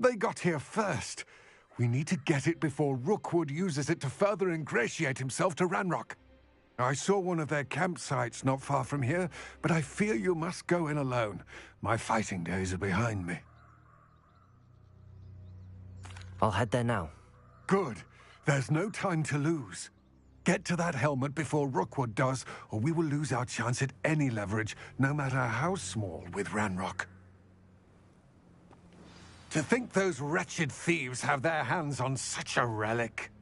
They got here first. We need to get it before Rookwood uses it to further ingratiate himself to Ranrock. I saw one of their campsites not far from here, but I fear you must go in alone. My fighting days are behind me. I'll head there now. Good. There's no time to lose. Get to that helmet before Rookwood does, or we will lose our chance at any leverage, no matter how small, with Ranrock. To think those wretched thieves have their hands on such a relic.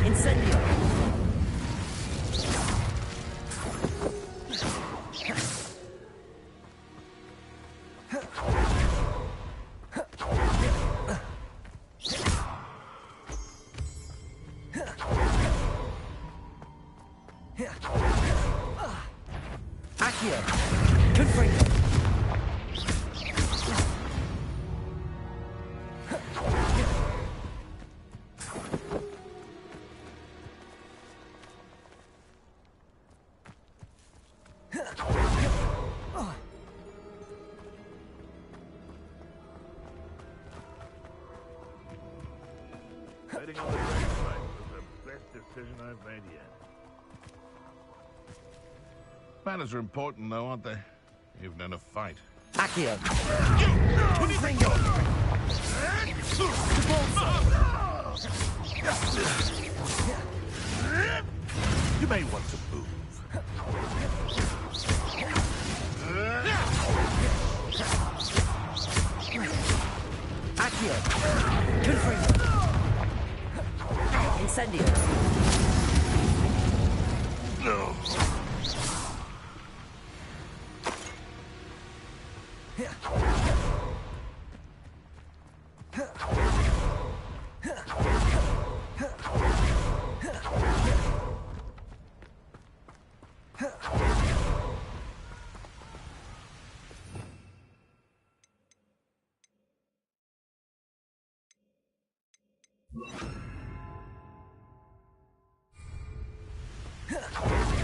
Incendio! Accio! Confringo! Betting on the dragon fight was the best decision I've made yet. Manners are important, though, aren't they? Even in a fight. Accio! Confringo! You may want to move. Accio! Confringo! Incendio! No.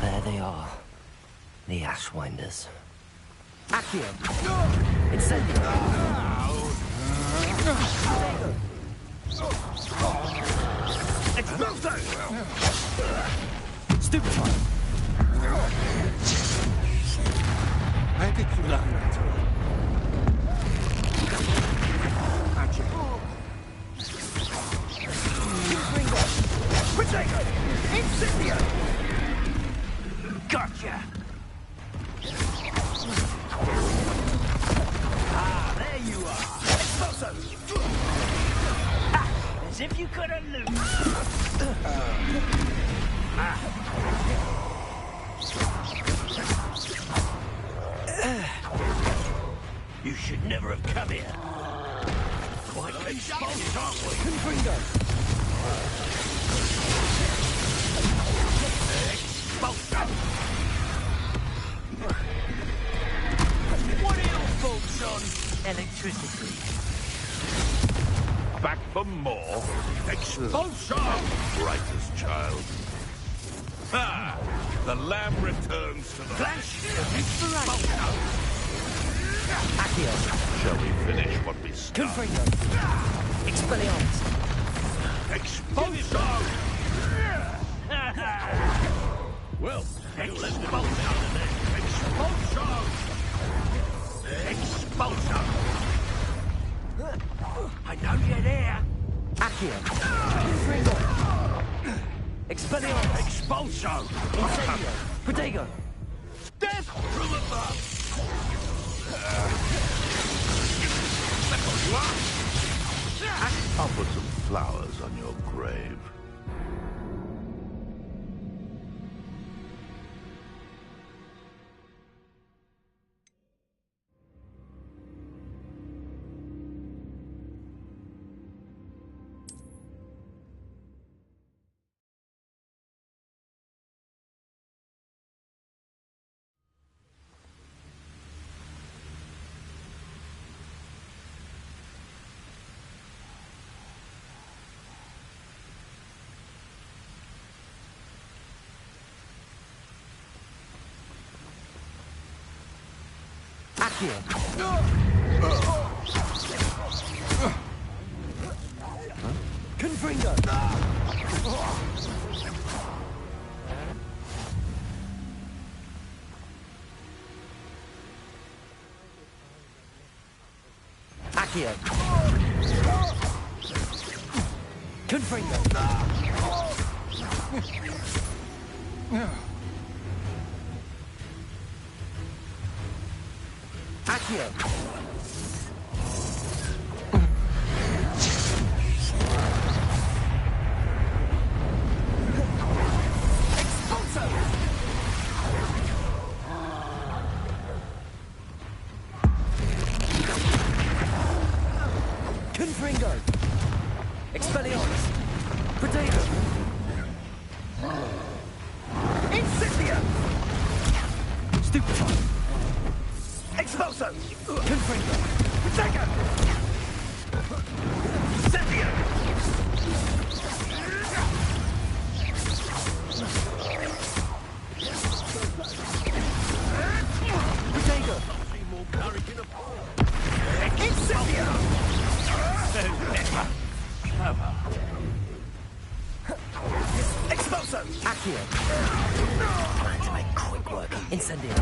There they are. The Ashwinders. Accio! Incendio! Exploso! Stupefy! Vedi più l'angolo. Magic. Potato! Incendio! Gotcha! Ah, there you are! Exploso! Ah, as if you couldn't lose! You should never have come here. Quite exposed, aren't we? Confringo! Expulso! What are your thoughts on electricity? Back for more. Expulso! Brightest child. Ah! The lamb returns to the... Flash of inspiration! Accio! Shall we finish what we started? Confringo! Expelliarmus! Expulso! Well, expulso! Expulso! Expulso! I know you're there! Accio! Confringo! Expelliarmus! Expulso! Incendio! Protego! Death from above! I'll put some flowers on your grave. Accio. Confringo. Accio. Confringo. Accio. Expulso. Confringo. Expelliarmus. Potato. Incendia. Stupefy. Expulso. Confringo. Potato. Incendia. Potato. Incendia. Expulso! Accio! Trying to make quick work. Incendio!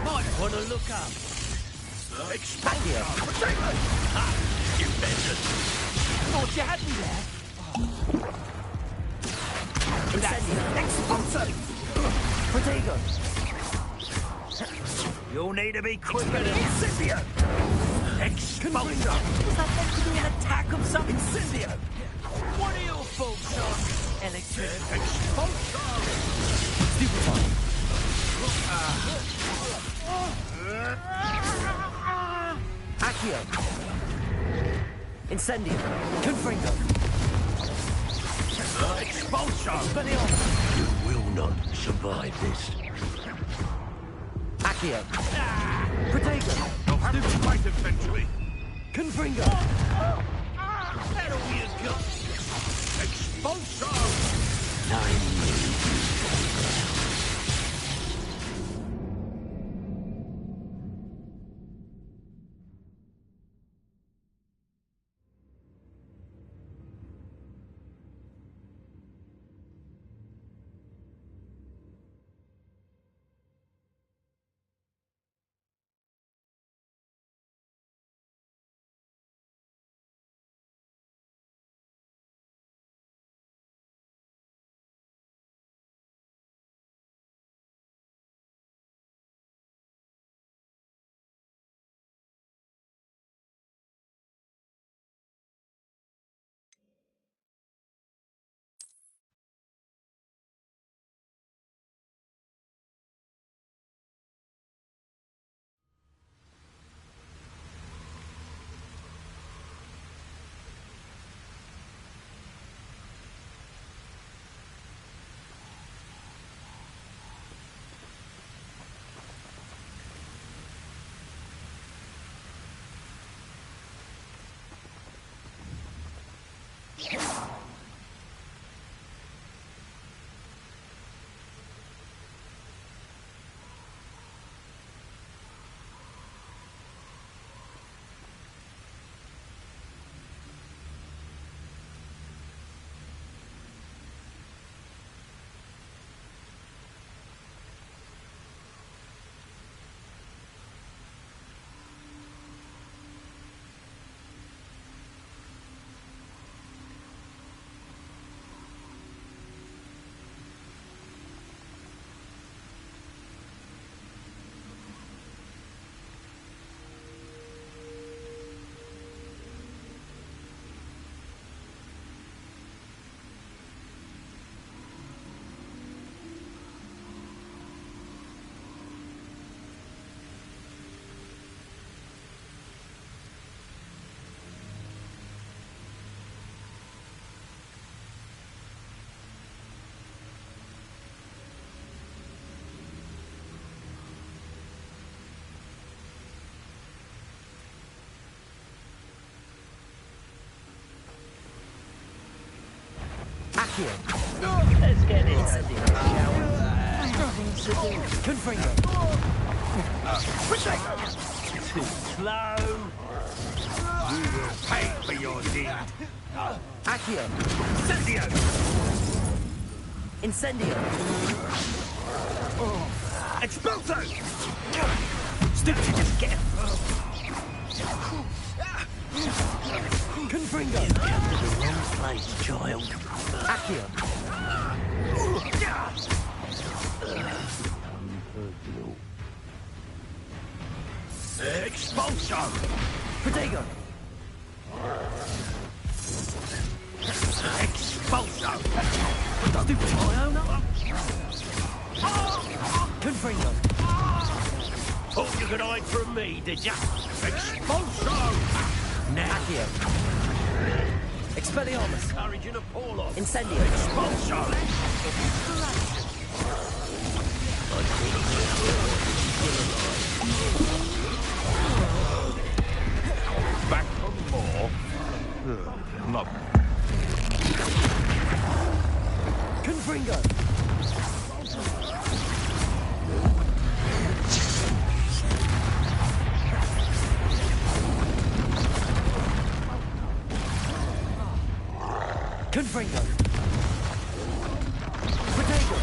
Might want to look up. Accio! You mentioned. Thought you had me there. Incendio! Expulso! Protego! You'll need to be quicker than Incendio! Expulso! Was that meant to be an attack of some Incendio! What are your faults on? Electric. Expulso! Stupefy! Accio! Incendio! Confringo! Expulso! Expelliarmus! You will not survive this. Accio! Protego! You'll have to fight eventually. Confringo! That all you got? Expulso! Accio! Let's get it. Confringo. Too slow. You will pay for your deed. Accio. Incendio! Incendio. Expulso! Stupid, just get him. Confringo. You've come to the wrong place, child. Accio. Expulso! Protego. Expulso! Stupid, my owner. Confringo. Thought you could hide from me, did ya? Expulso! Now, Accio. Expelliarmus. courage in a Paul off. Incendio. Expulso! Back for more. Not Confringo. Confringo. Protego.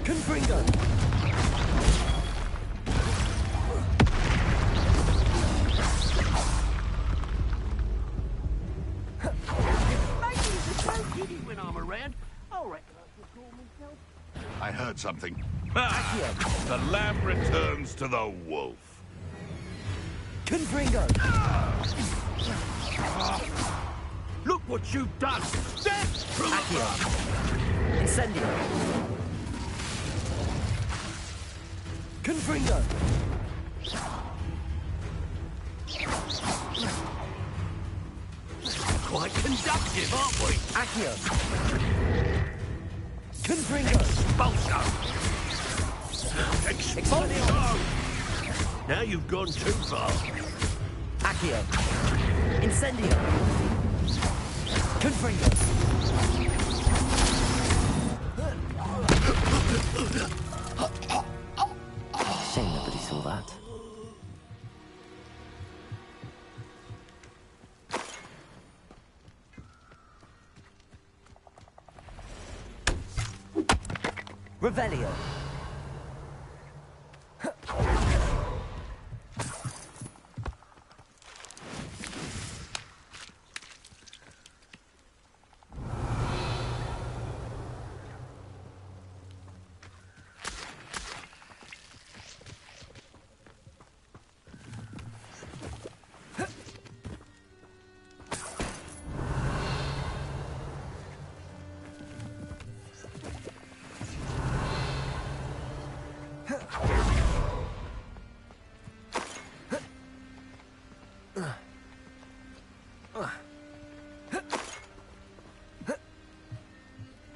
Confringo. When I'm around, I reckon I could call myself. I heard something. Accio. The lamb returns to the wolf. Confringo. Look what you've done! Step through Accio. Incendio. Confringo. Quite conductive, aren't we? Accio. Confringo. Expulso! Expulso! Now you've gone too far. Accio. Incendio. Confringo. Shame nobody saw that. Revelio.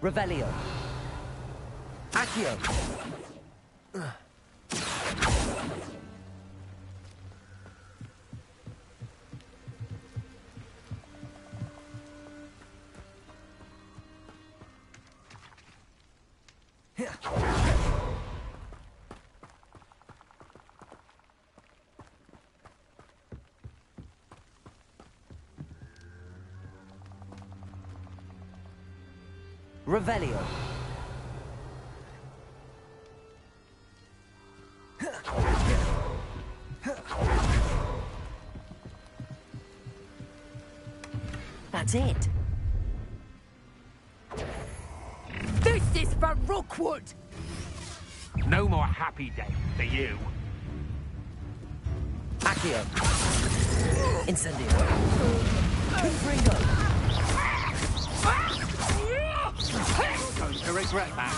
Revelio. Accio. Revelio. That's it. This is for Rookwood! No more happy day for you. Accio. Incendio. Confringo. Going to regret that.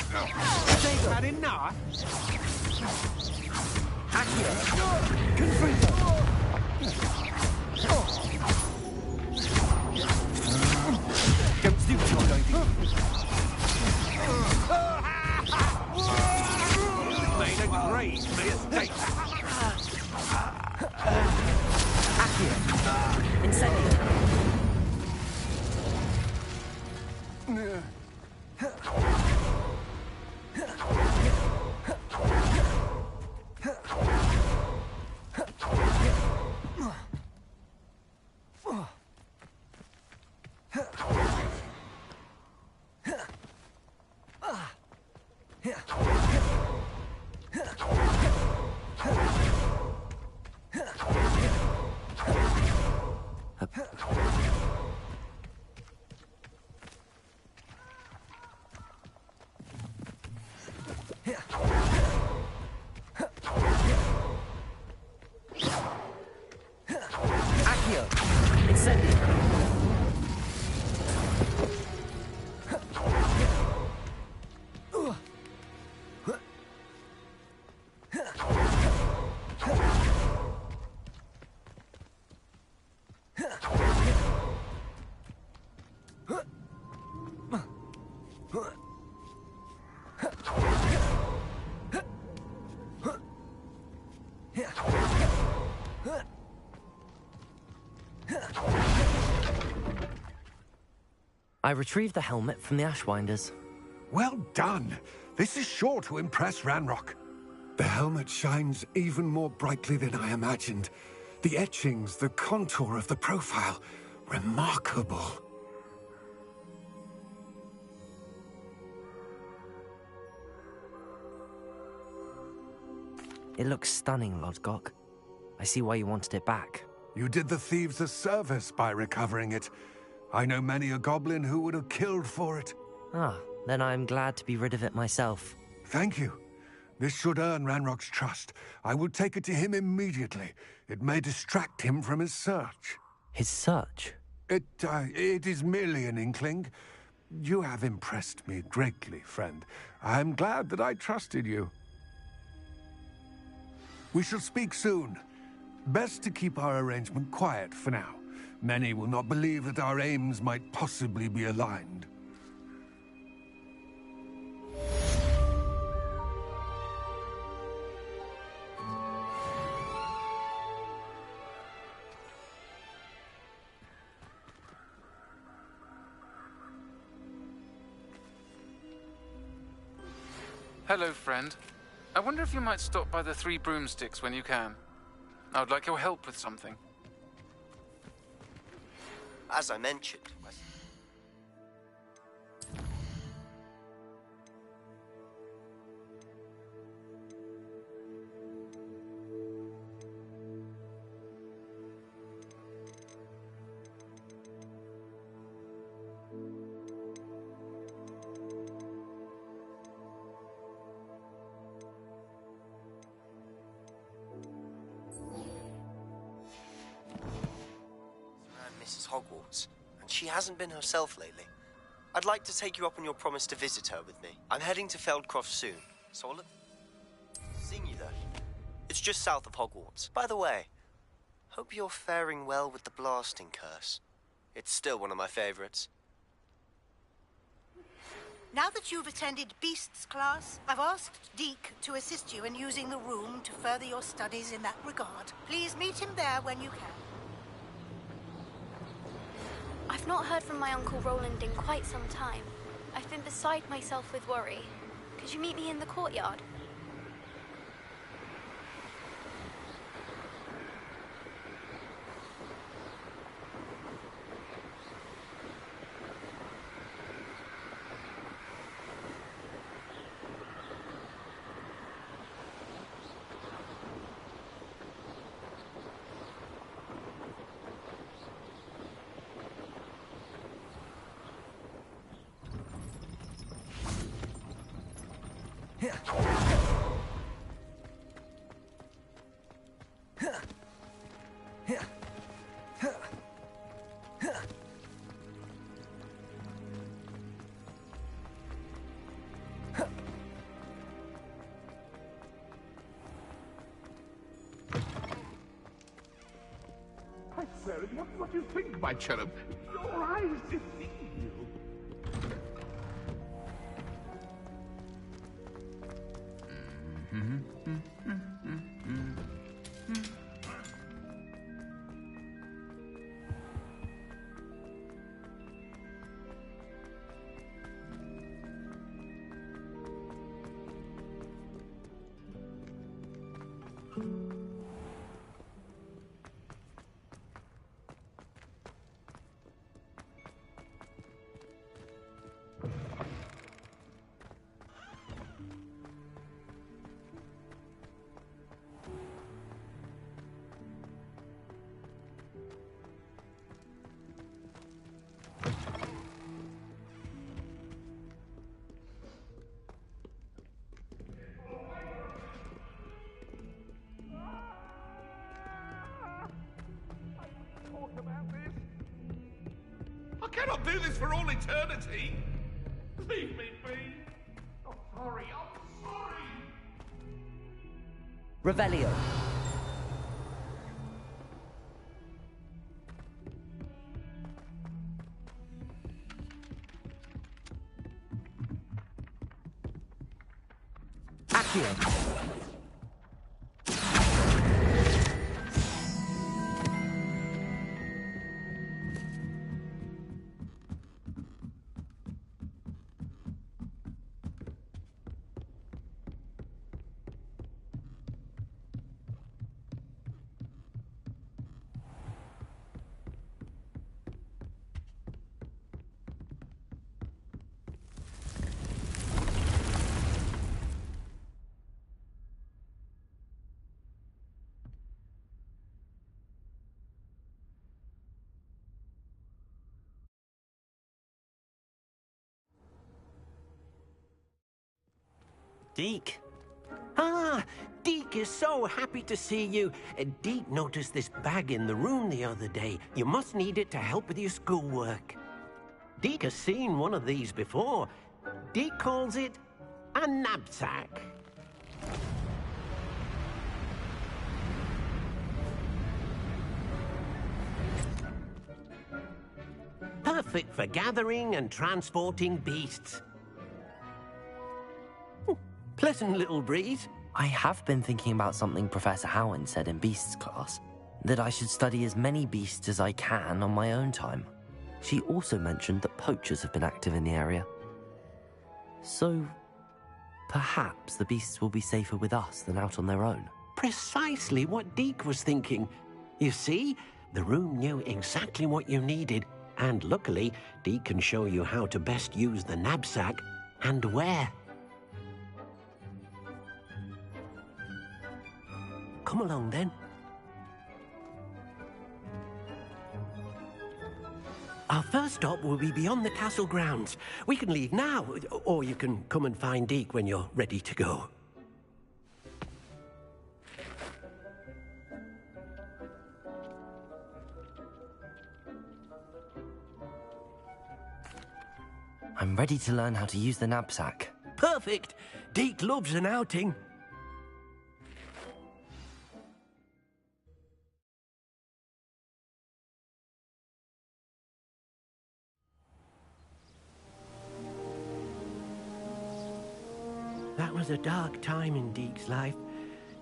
Protego. Had enough? Accio. Confringo. Don't do what you're going to do. Made a grave mistake. Accio! Incendio! I retrieved the helmet from the Ashwinders. Well done. This is sure to impress Ranrock. The helmet shines even more brightly than I imagined. The etchings, the contour of the profile. Remarkable. It looks stunning, Lodgok. I see why you wanted it back. You did the thieves a service by recovering it. I know many a goblin who would have killed for it. Ah, then I'm glad to be rid of it myself. Thank you. This should earn Ranrock's trust. I will take it to him immediately. It may distract him from his search. His search? It is merely an inkling. You have impressed me greatly, friend. I am glad that I trusted you. We shall speak soon. Best to keep our arrangement quiet for now. Many will not believe that our aims might possibly be aligned. Hello, friend. I wonder if you might stop by the Three Broomsticks when you can. I would like your help with something. As I mentioned, Mrs. Hogwarts, and she hasn't been herself lately. I'd like to take you up on your promise to visit her with me. I'm heading to Feldcroft soon, so I'll look seeing you there. It's just south of Hogwarts. By the way, hope you're faring well with the blasting curse. It's still one of my favorites. Now that you've attended Beasts class, I've asked Deke to assist you in using the room to further your studies in that regard. Please meet him there when you can. I've not heard from my Uncle Roland in quite some time. I've been beside myself with worry. Could you meet me in the courtyard? What do you think, my cherub? Your eyes deceive you. I cannot do this for all eternity. Leave me be. I'm sorry. I'm sorry. Revelio. Accio. Deke. Ah, Deke is so happy to see you. Deke noticed this bag in the room the other day. You must need it to help with your schoolwork. Deke has seen one of these before. Deke calls it a knapsack. Perfect for gathering and transporting beasts. Pleasant little breeze. I have been thinking about something Professor Howard said in Beasts class, that I should study as many beasts as I can on my own time. She also mentioned that poachers have been active in the area. So, perhaps the beasts will be safer with us than out on their own. Precisely what Deke was thinking. You see, the room knew exactly what you needed, and luckily, Deke can show you how to best use the knapsack and where. Come along, then. Our first stop will be beyond the castle grounds. We can leave now, or you can come and find Deke when you're ready to go. I'm ready to learn how to use the knapsack. Perfect! Deke loves an outing. That was a dark time in Deke's life.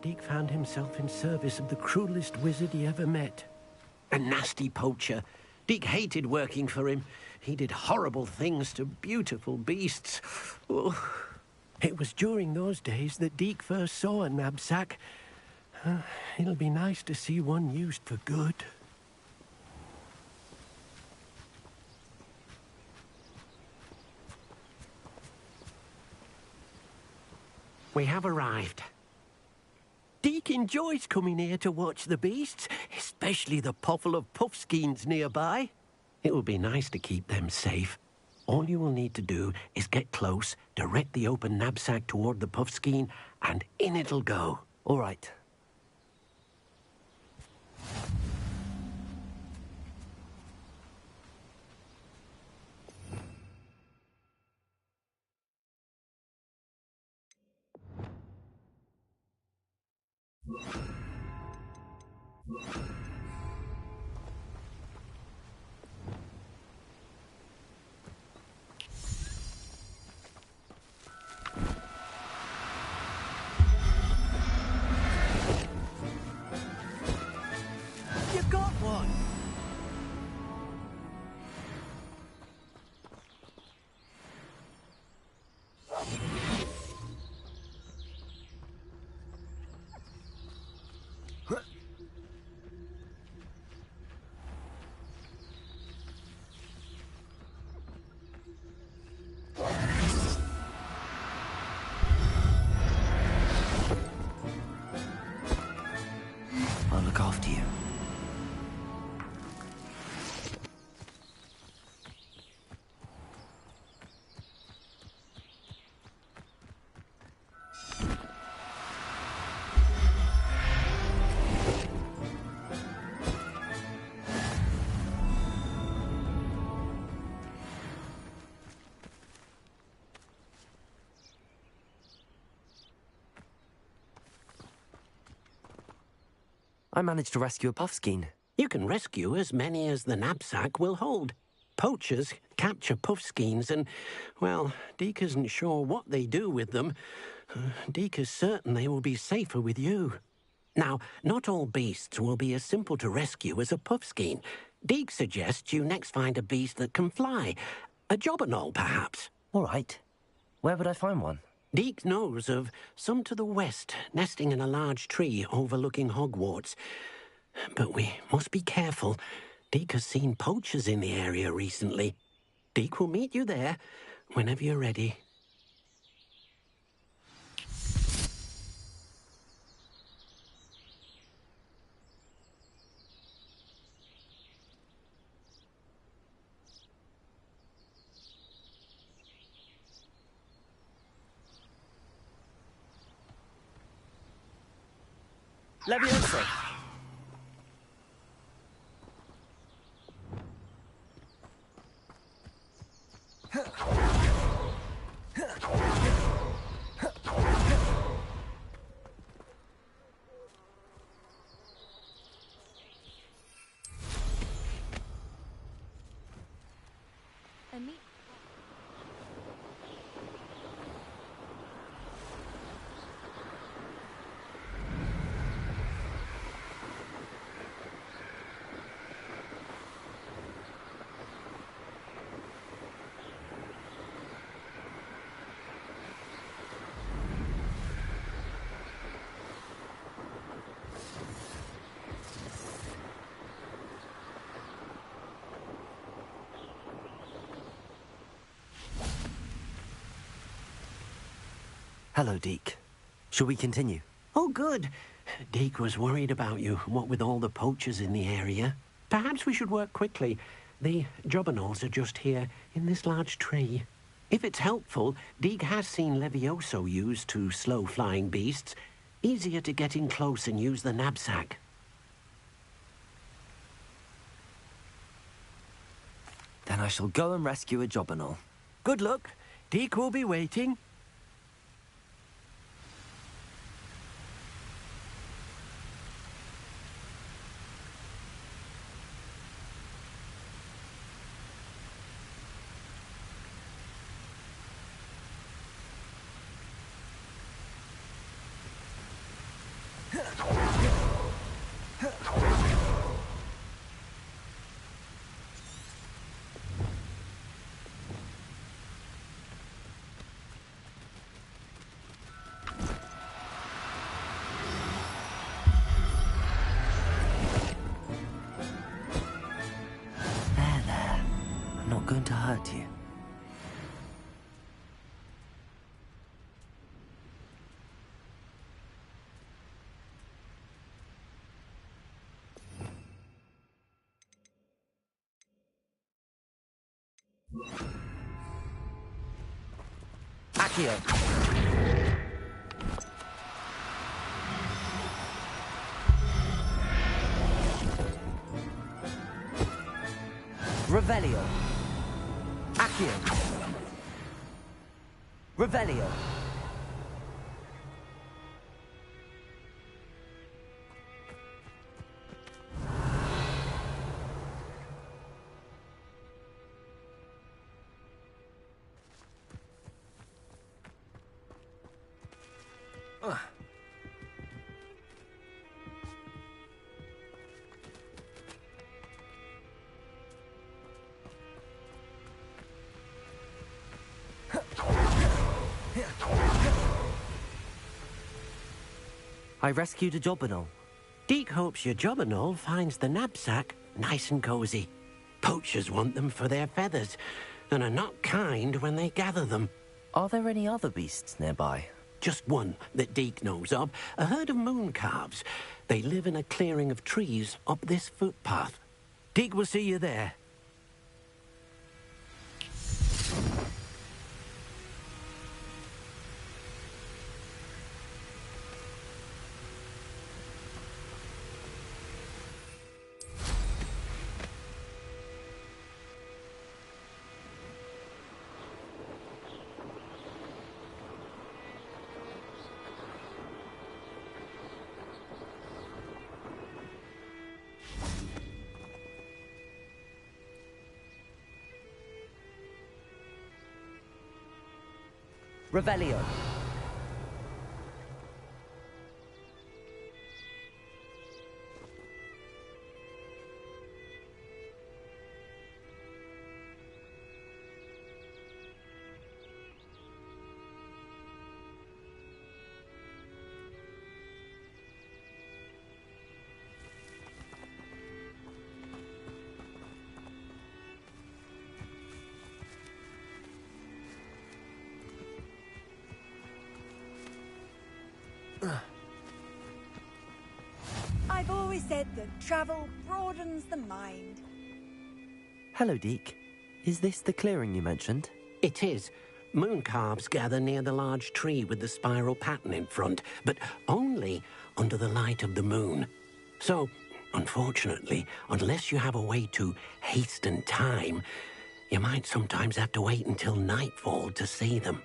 Deke found himself in service of the cruelest wizard he ever met. A nasty poacher. Deke hated working for him. He did horrible things to beautiful beasts. Oh. It was during those days that Deke first saw a knapsack. It'll be nice to see one used for good. We have arrived. Deke enjoys coming here to watch the beasts, especially the poffle of puffskeins nearby. It will be nice to keep them safe. All you will need to do is get close, direct the open knapsack toward the puffskein, and in it'll go. All right. You got one! I managed to rescue a puffskein. You can rescue as many as the knapsack will hold. Poachers capture puffskeins and, well, Deke isn't sure what they do with them. Deke is certain they will be safer with you. Now, not all beasts will be as simple to rescue as a puffskein. Deke suggests you next find a beast that can fly. A jobberknoll, perhaps. All right. Where would I find one? Deke knows of some to the west, nesting in a large tree overlooking Hogwarts. But we must be careful. Deke has seen poachers in the area recently. Deke will meet you there whenever you're ready. Leviosa! Hello, Deke. Shall we continue? Oh, good. Deke was worried about you, what with all the poachers in the area. Perhaps we should work quickly. The jobberknolls are just here, in this large tree. If it's helpful, Deke has seen Levioso used to slow flying beasts. Easier to get in close and use the knapsack. Then I shall go and rescue a jobberknoll. Good luck. Deke will be waiting. There. I'm not going to hurt you. Accio. Revelio. Accio. Revelio. I rescued a jobberknoll. Deke hopes your jobberknoll finds the knapsack nice and cozy. Poachers want them for their feathers and are not kind when they gather them. Are there any other beasts nearby? Just one that Deke knows of, a herd of moon calves. They live in a clearing of trees up this footpath. Deke will see you there. Revelio. I've always said that travel broadens the mind. Hello, Deke. Is this the clearing you mentioned? It is. Moon calves gather near the large tree with the spiral pattern in front, but only under the light of the moon. So, unfortunately, unless you have a way to hasten time, you might sometimes have to wait until nightfall to see them.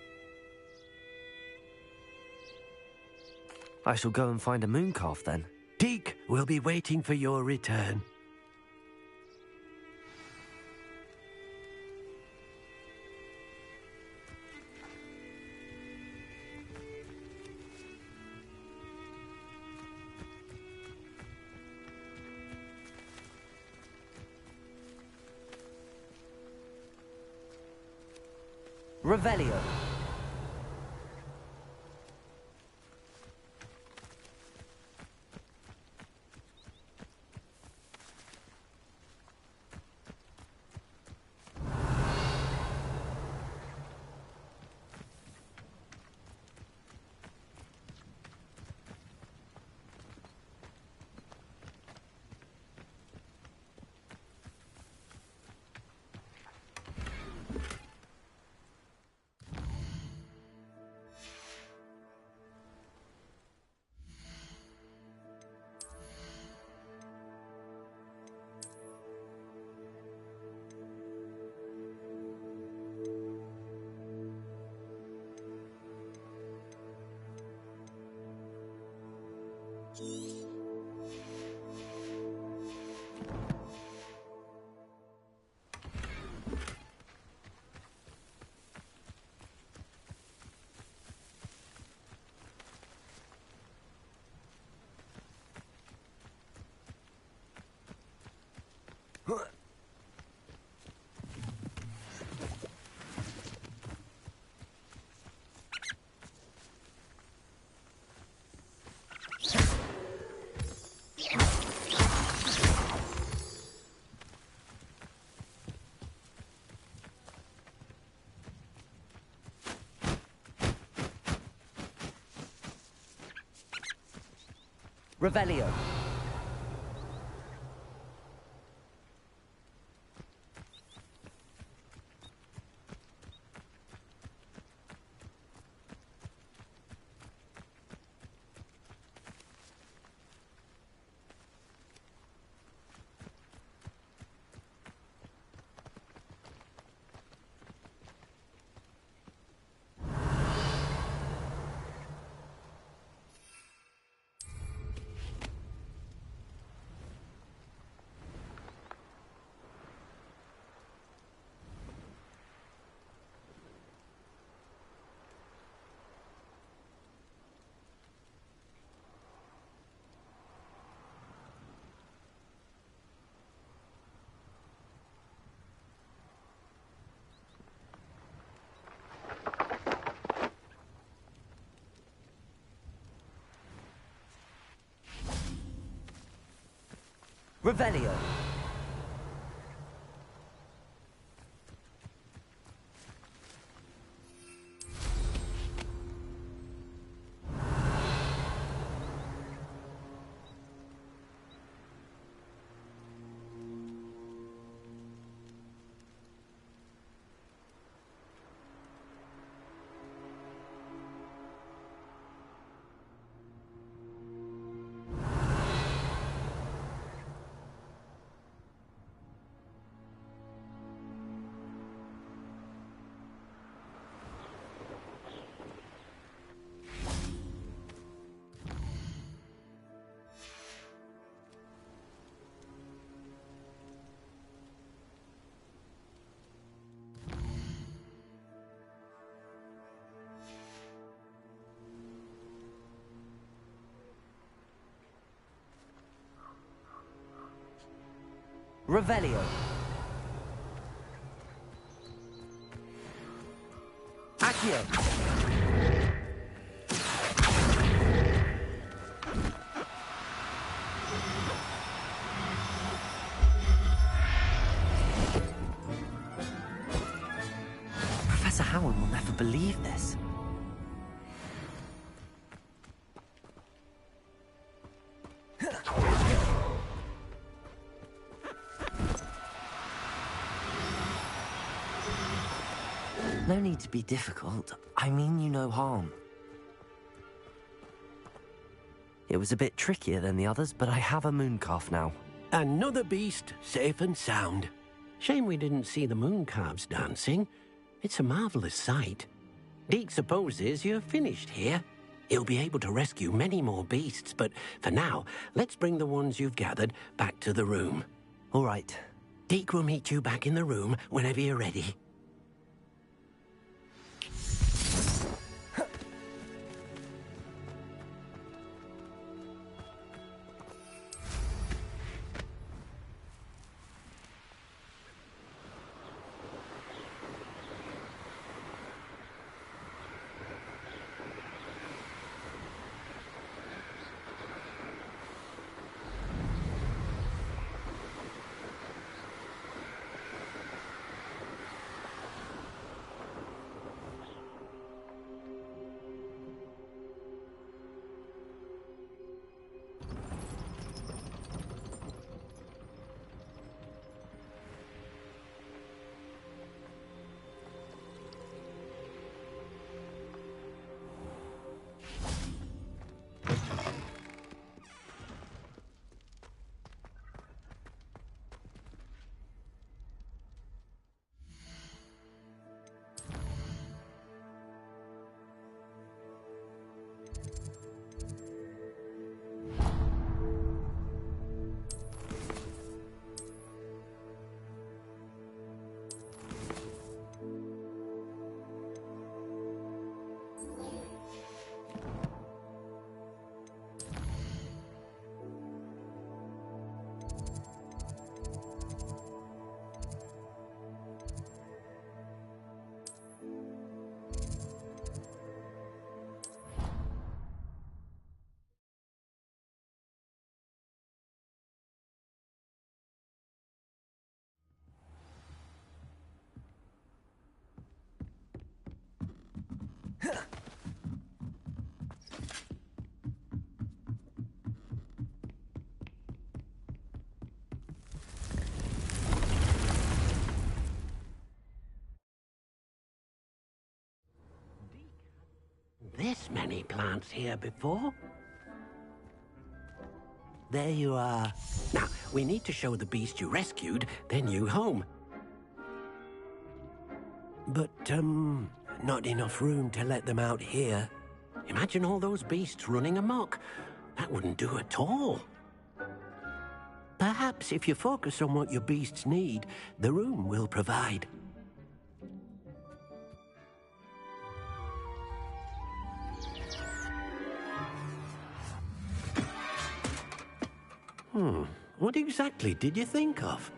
I shall go and find a moon calf then. Deke will be waiting for your return. Revelio. Revelio. Revelio. Revelio. Accio. Professor Howard will never believe this. No need to be difficult. I mean you no harm. It was a bit trickier than the others, but I have a mooncalf now. Another beast, safe and sound. Shame we didn't see the mooncalves dancing. It's a marvelous sight. Deke supposes you're finished here. He'll be able to rescue many more beasts, but for now, let's bring the ones you've gathered back to the room. All right. Deke will meet you back in the room whenever you're ready. This many plants here before? There you are. Now, we need to show the beast you rescued their new home. But, not enough room to let them out here. Imagine all those beasts running amok. That wouldn't do at all. Perhaps if you focus on what your beasts need, the room will provide. What exactly did you think of?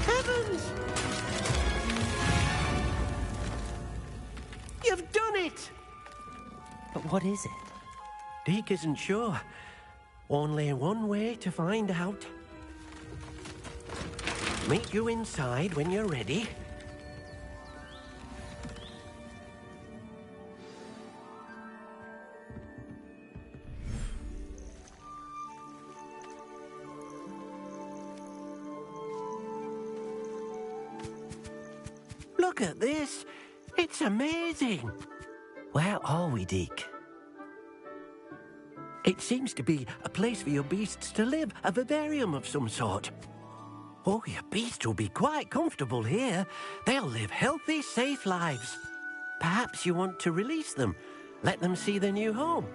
Heavens! You've done it! But what is it? Deke isn't sure. Only one way to find out. Meet you inside when you're ready. Look at this. It's amazing. Where are we, Deke? It seems to be a place for your beasts to live, a vivarium of some sort. Oh, your beasts will be quite comfortable here. They'll live healthy, safe lives. Perhaps you want to release them, let them see their new home.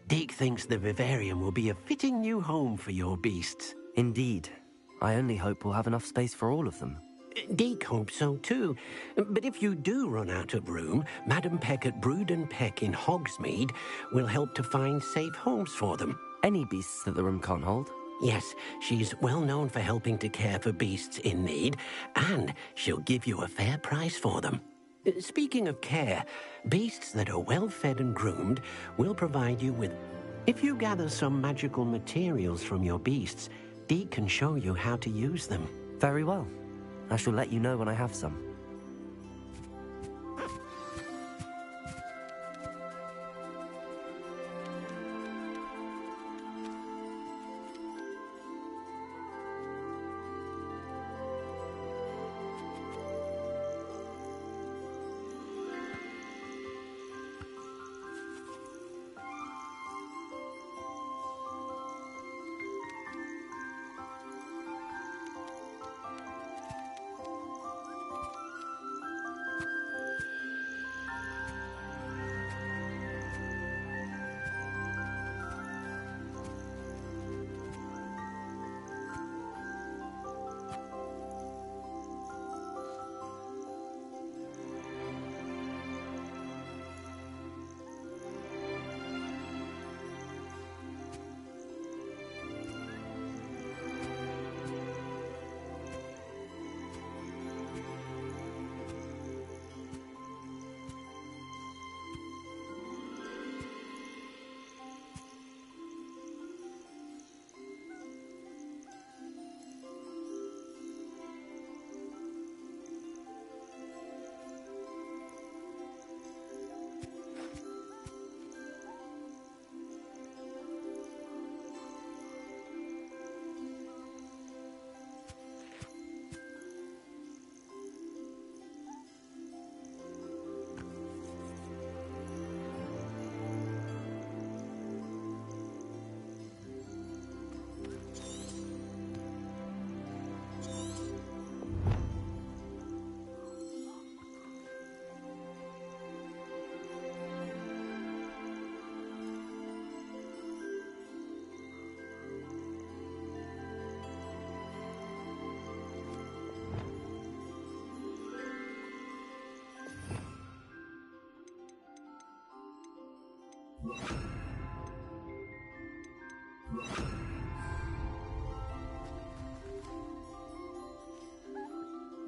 Deke thinks the vivarium will be a fitting new home for your beasts. Indeed. I only hope we'll have enough space for all of them. Deke hopes so too. But if you do run out of room, Madam Peck at Brood and Peck in Hogsmeade will help to find safe homes for them. Any beasts that the room can't hold? Yes, she's well known for helping to care for beasts in need, and she'll give you a fair price for them. Speaking of care, beasts that are well fed and groomed will provide you with... If you gather some magical materials from your beasts, Deke can show you how to use them. Very well. I shall let you know when I have some.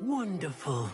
Wonderful.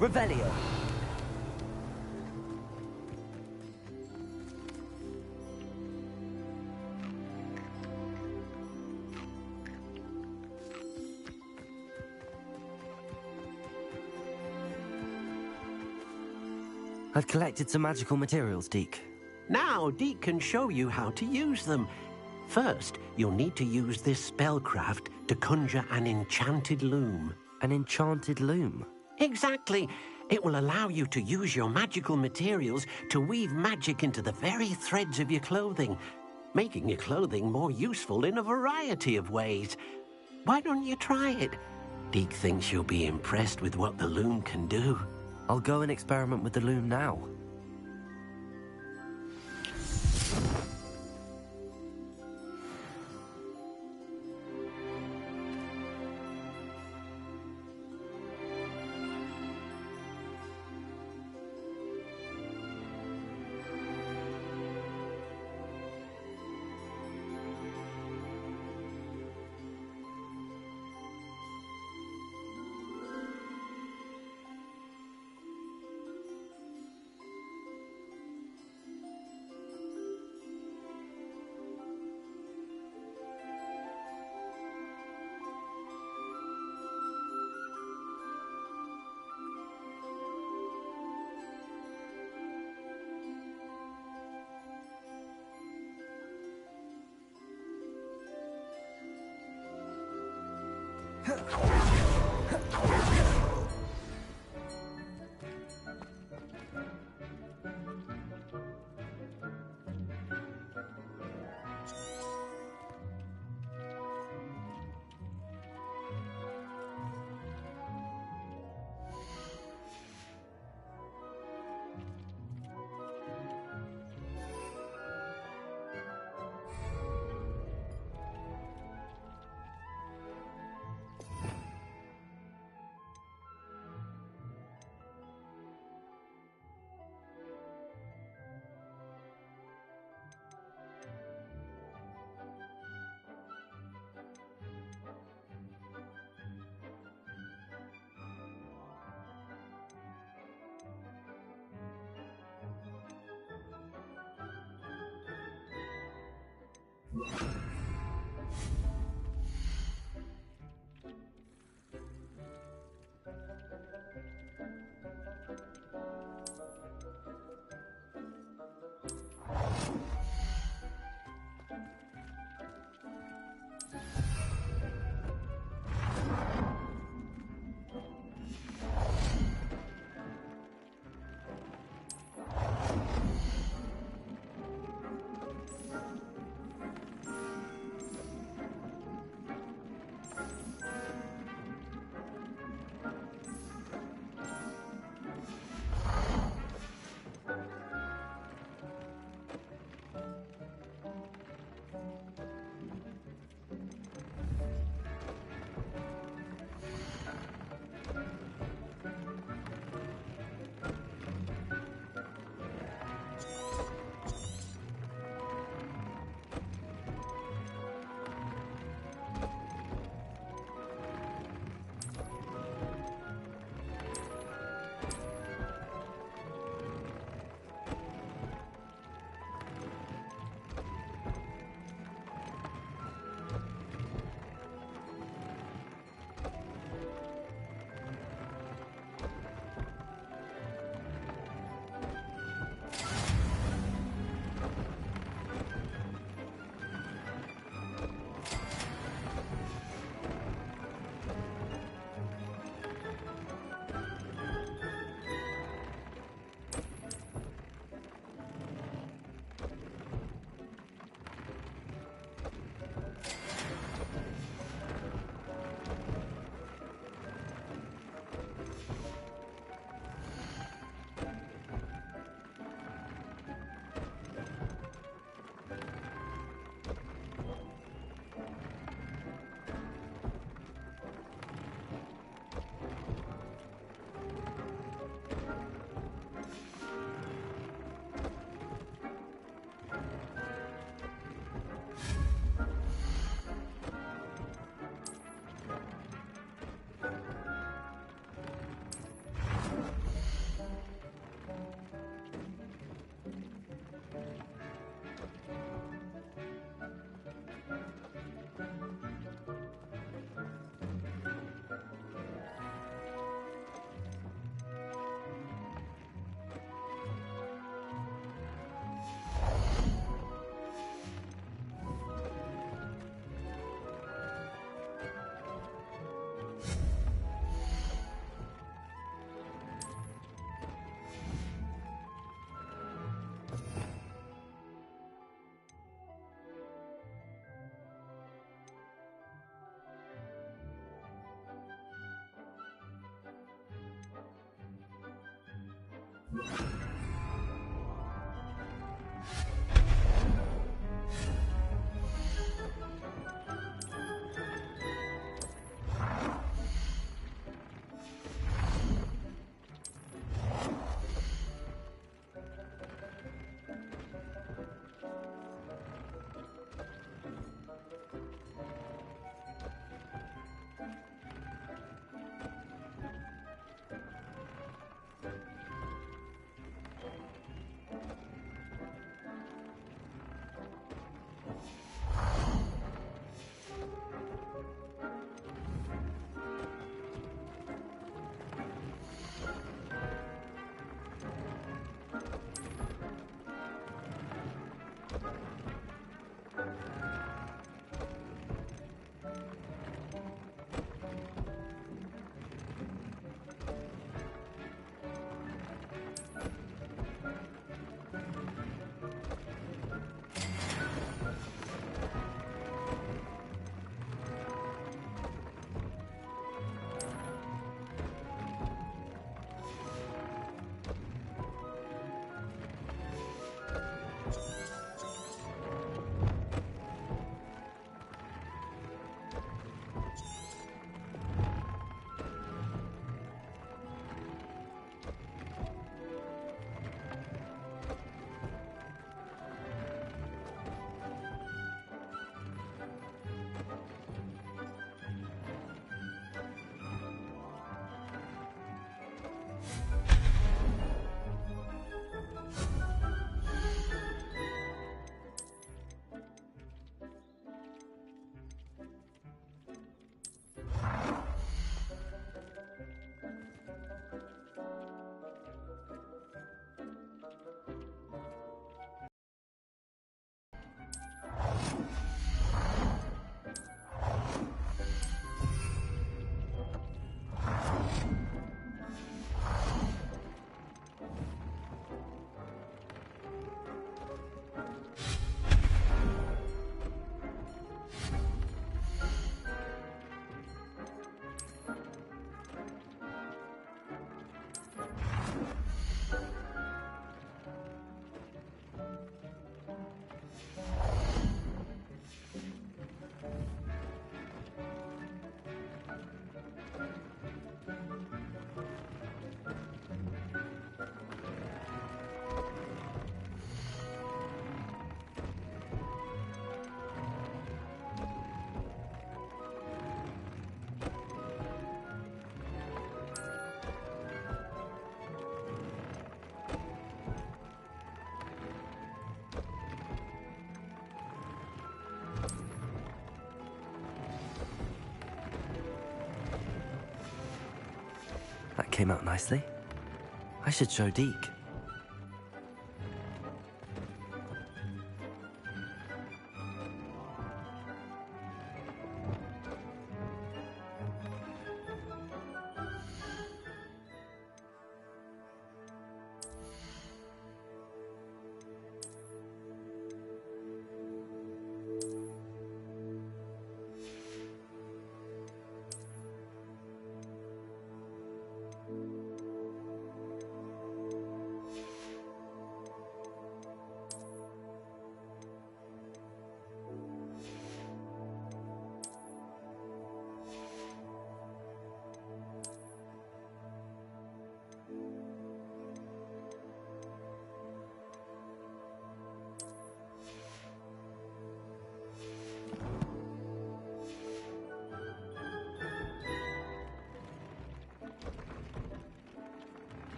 Revelio. I've collected some magical materials, Deke. Now, Deke can show you how to use them. First, you'll need to use this spellcraft to conjure an enchanted loom. An enchanted loom? Exactly. It will allow you to use your magical materials to weave magic into the very threads of your clothing, making your clothing more useful in a variety of ways. Why don't you try it? Deke thinks you'll be impressed with what the loom can do. I'll go and experiment with the loom now. That came out nicely. I should show Deke.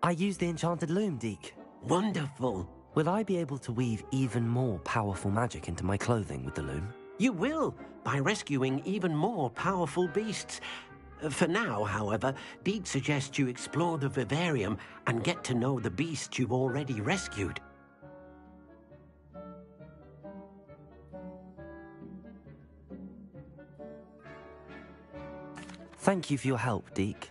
I use the enchanted loom, Deke. Wonderful. Will I be able to weave even more powerful magic into my clothing with the loom? You will, by rescuing even more powerful beasts. For now, however, Deke suggests you explore the vivarium and get to know the beasts you've already rescued. Thank you for your help, Deke.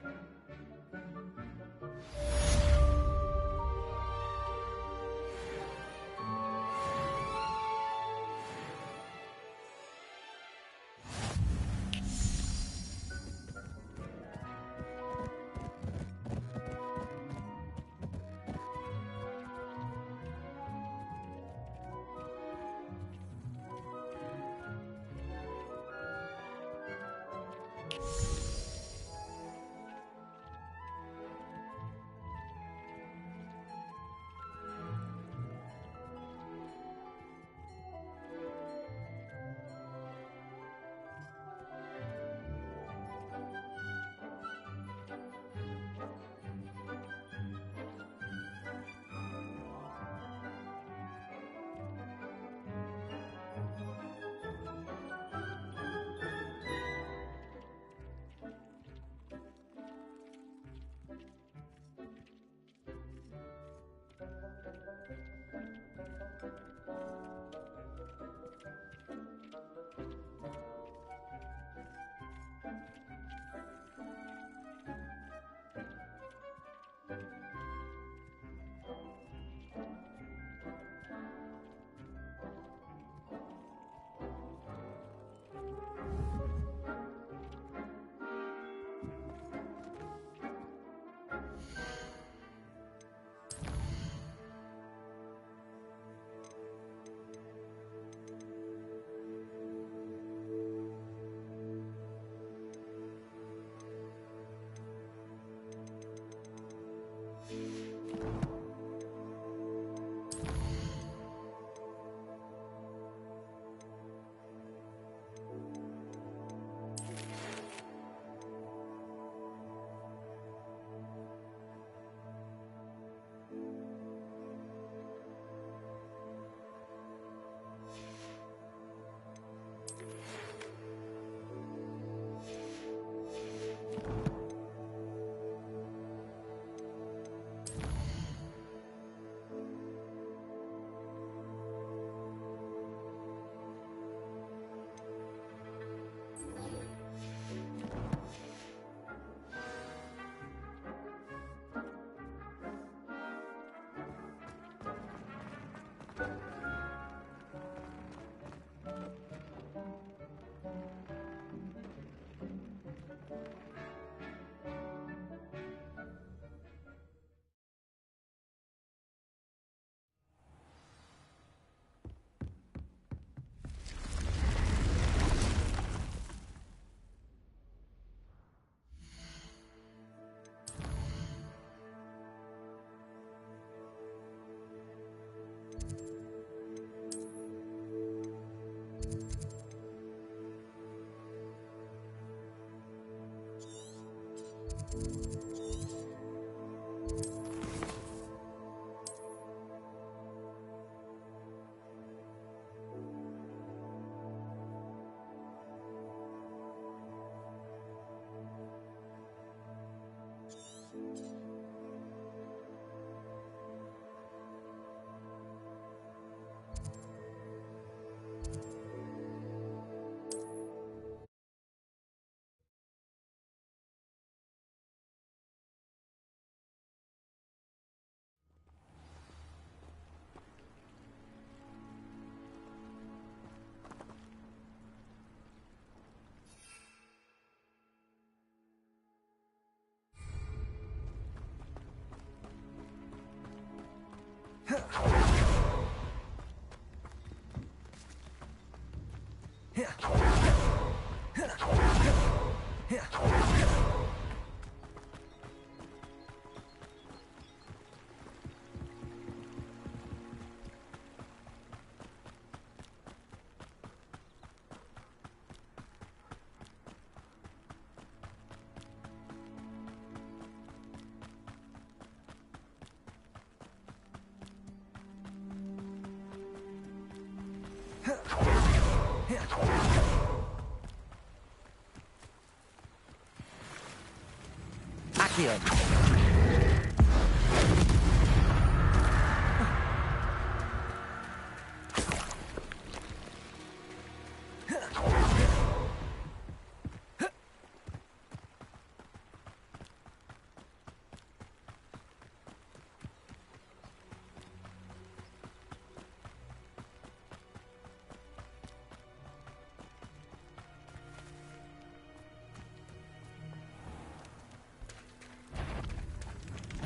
Accio.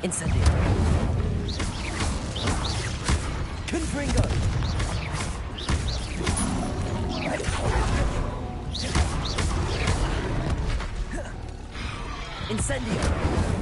Incendio. Confringo. Incendio.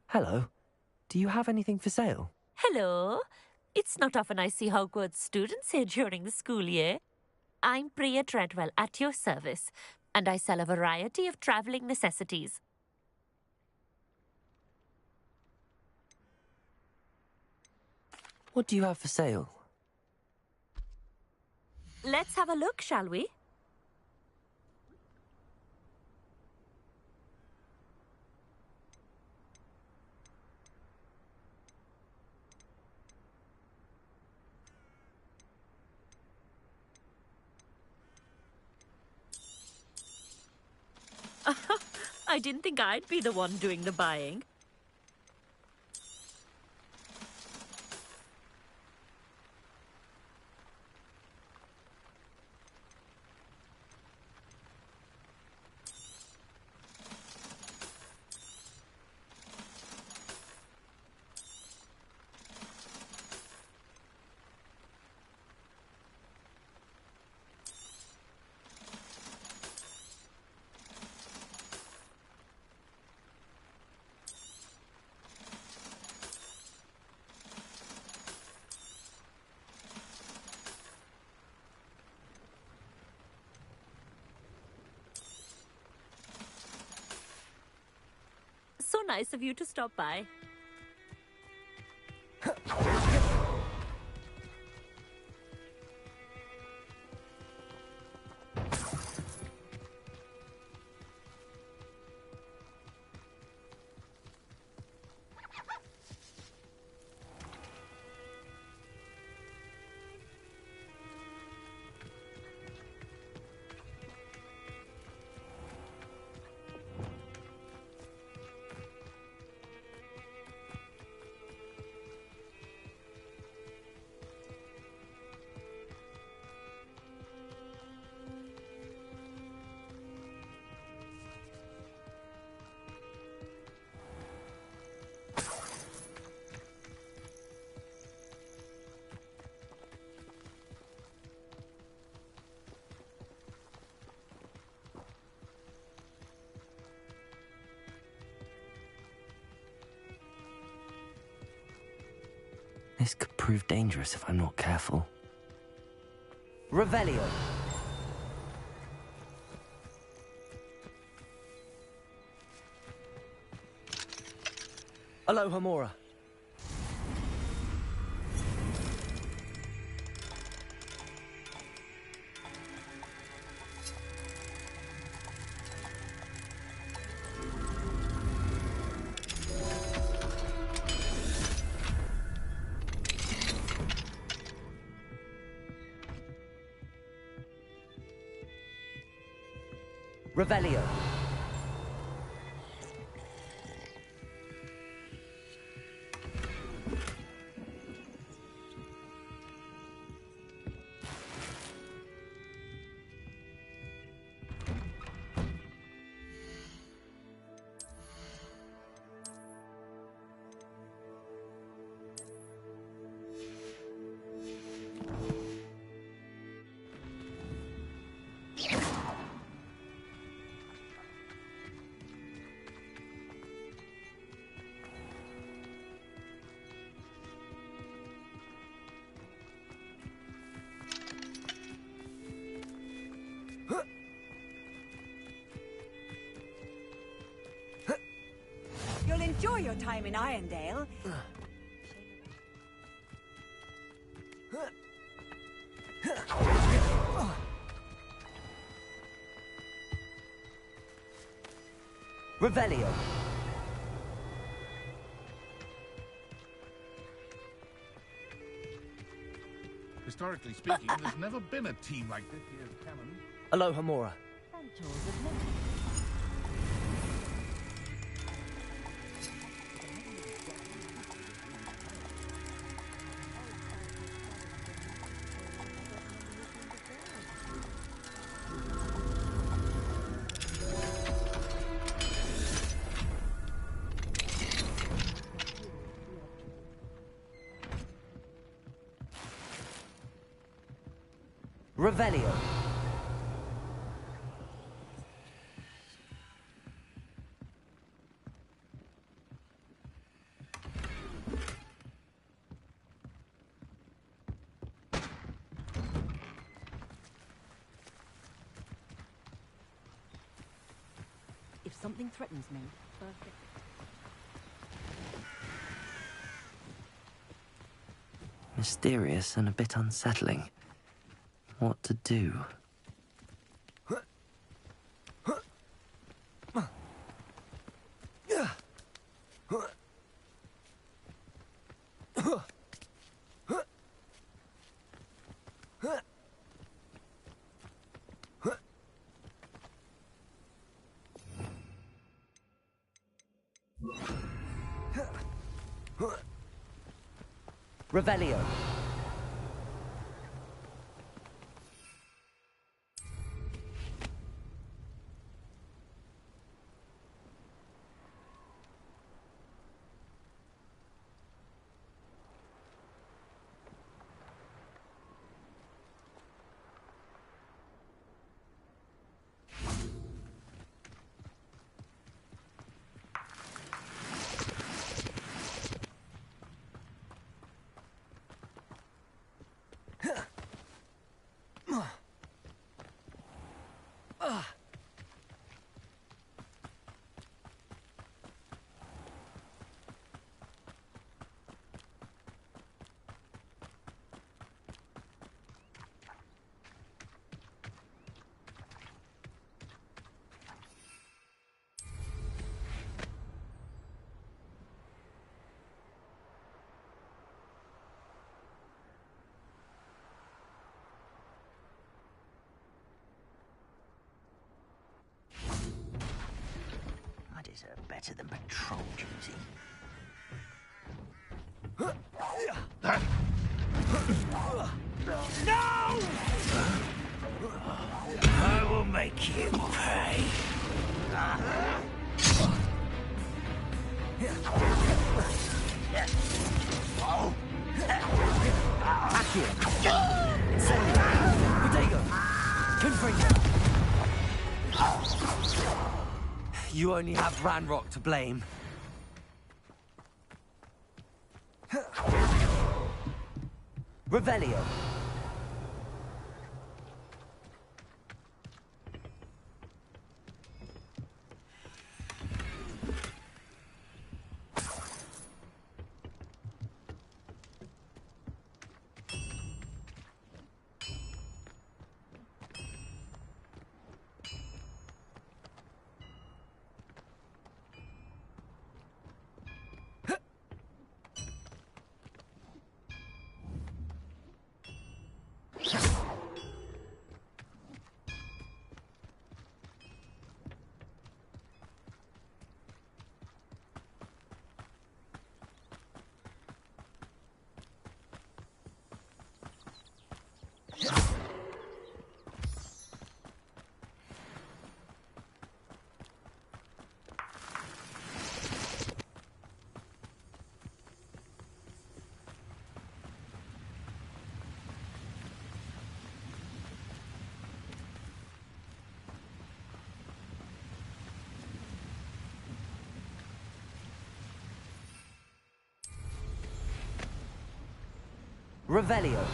Hello. Do you have anything for sale? Hello. It's not often I see Hogwarts students here during the school year. I'm Priya Treadwell, at your service, and I sell a variety of travelling necessities. What do you have for sale? Let's have a look, shall we? I didn't think I'd be the one doing the buying. So nice of you to stop by. This could prove dangerous if I'm not careful. Revelio. Aloha Mora. Revelio. Enjoy your time in Irondale. Revelio. Historically speaking, there's never been a team like this year's canon. Aloha Mora. Revelio. If something threatens me, first... Mysterious and a bit unsettling. What to do? Revelio. Deserve better than patrol duty. No! I will make you pay. Accio. Incendio. Bodego. Confringo. You only have Ranrock to blame. Revelio. Revelio.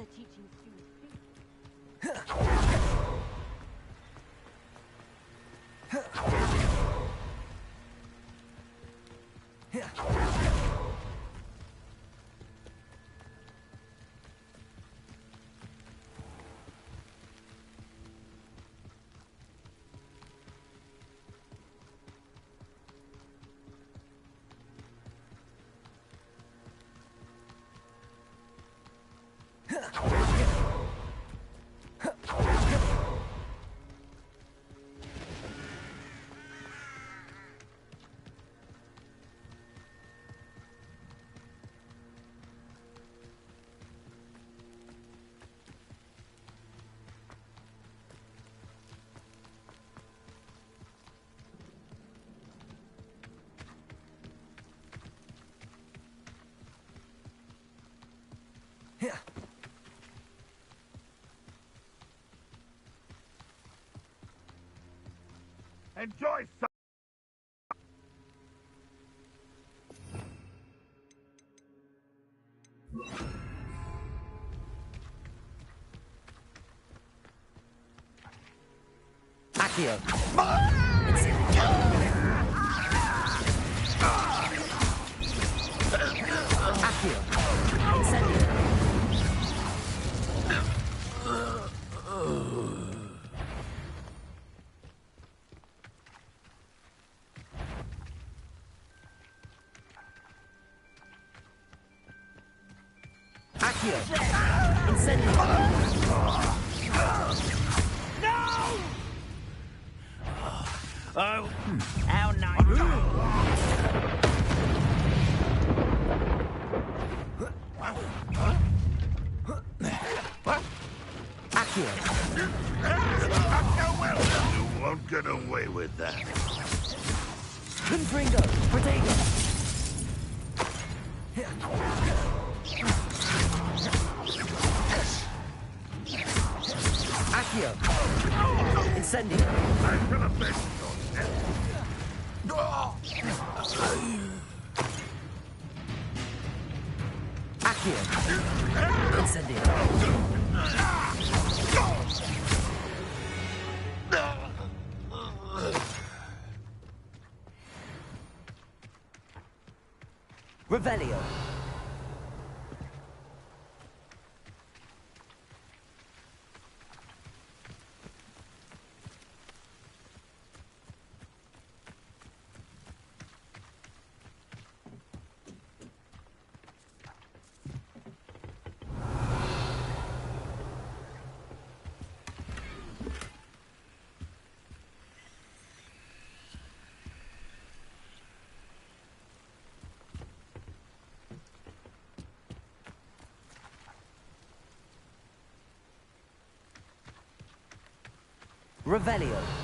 After teaching students. Enjoy some. Accio. Accio. Incendio. Accio. Incendio. Oh, How nice. Accio. you won't get away with that. Confringo. Protego. Accio. Incendio. I feel a bit Accio. Incendio. Revelio. Revelio.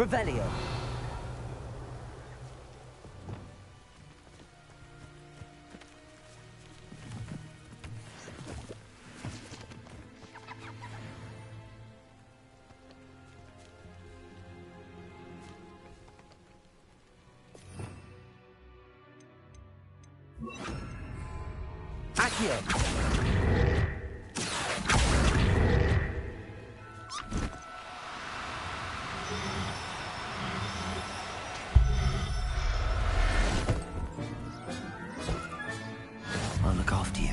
Revelio. Accio! I'll look after you.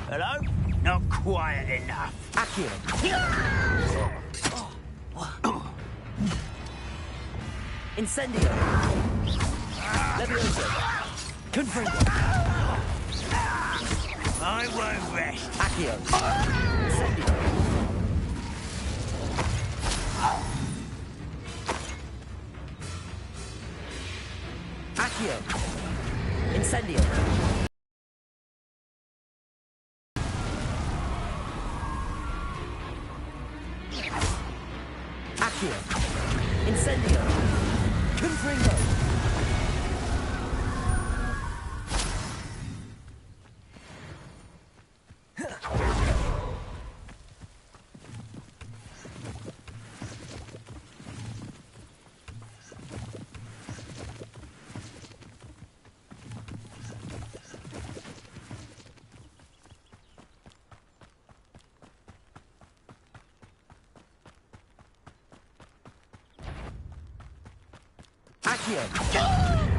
Hello? Not quiet enough. Accio! Incendio! Levioso! Confringo! I won't rest. Accio! Incendio! Accio! Incendio! Accio! Incendio! Confringo! Accio!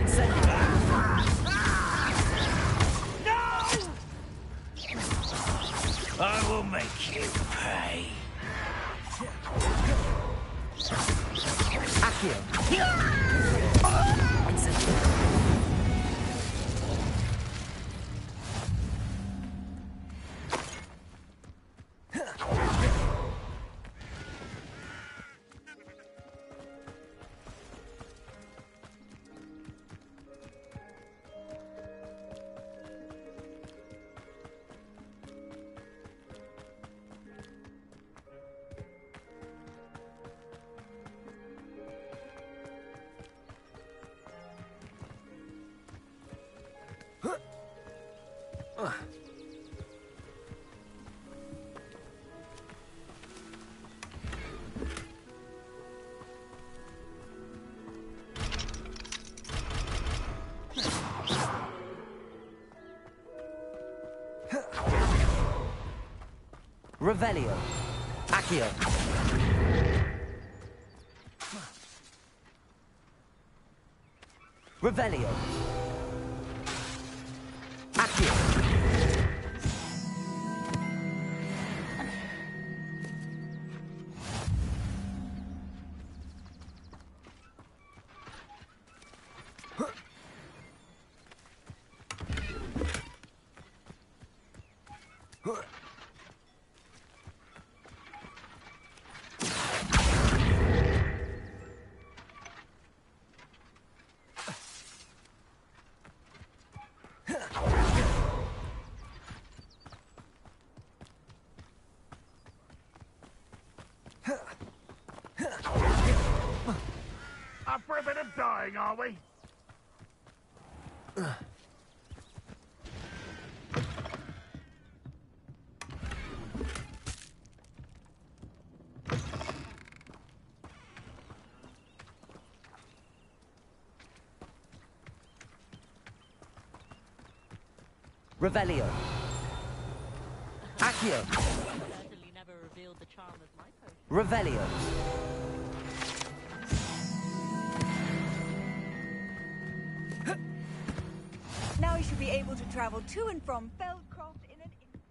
Incendio! I will make you pay. Accio! Incendio! Revelio. Accio. Revelio. Accio. Up for a bit of dying, are we? Revelio. Accio. Certainly never revealed the charm of my potion. Revelio. Now you should be able to travel to and from Feldcroft in an instant.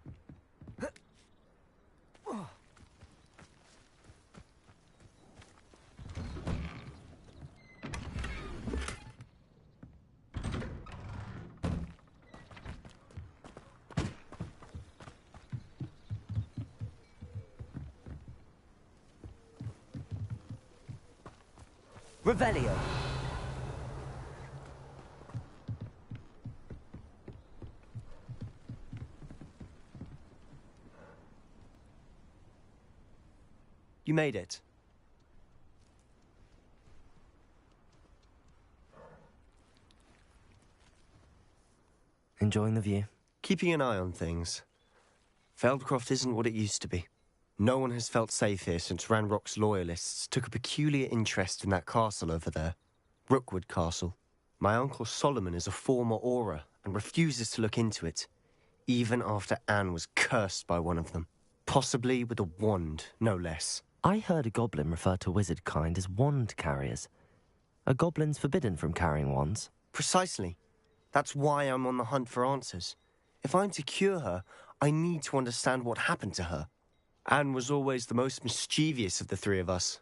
Revelio. You made it. enjoying the view. Keeping an eye on things. Feldcroft isn't what it used to be. No one has felt safe here since Ranrock's loyalists took a peculiar interest in that castle over there. Rookwood Castle. My Uncle Solomon is a former Auror and refuses to look into it, even after Anne was cursed by one of them. Possibly with a wand, no less. I heard a goblin refer to wizard kind as wand carriers. Are goblins forbidden from carrying wands? Precisely. That's why I'm on the hunt for answers. If I'm to cure her, I need to understand what happened to her. Anne was always the most mischievous of the three of us.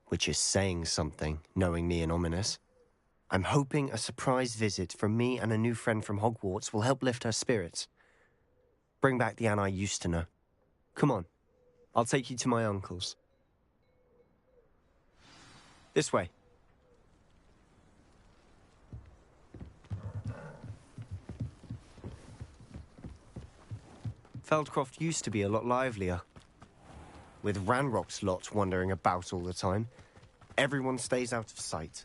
Which is saying something, knowing me and Ominous. I'm hoping a surprise visit from me and a new friend from Hogwarts will help lift her spirits. Bring back the Anne I used to know. Come on. I'll take you to my uncle's. This way. Feldcroft used to be a lot livelier. With Ranrock's lot wandering about all the time, everyone stays out of sight.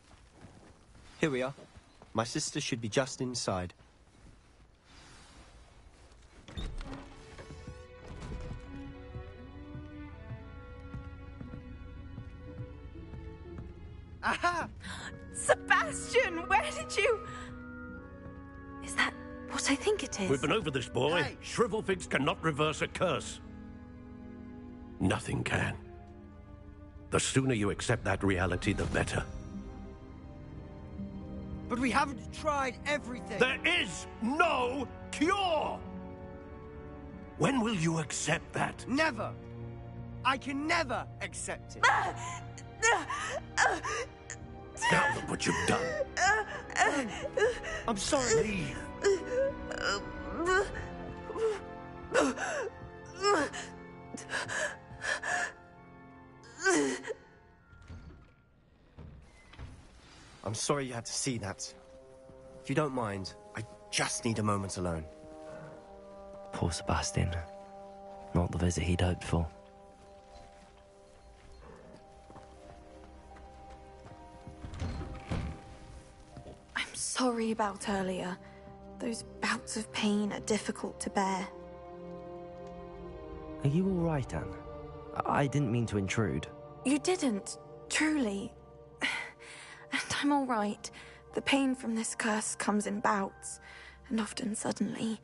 Here we are. My sister should be just inside. Aha! Sebastian, where did you... Is that what I think it is? We've been over this, boy. Hey. Shrivelfigs cannot reverse a curse. Nothing can. The sooner you accept that reality, the better. But we haven't tried everything. There is no cure! When will you accept that? Never. I can never accept it. Now look what you've done. I'm sorry. Leave. I'm sorry you had to see that. If you don't mind, I just need a moment alone. Poor Sebastian. Not the visit he'd hoped for. I'm sorry about earlier. Those bouts of pain are difficult to bear. Are you all right, Anne? I didn't mean to intrude. You didn't, truly. And I'm all right. The pain from this curse comes in bouts, and often suddenly.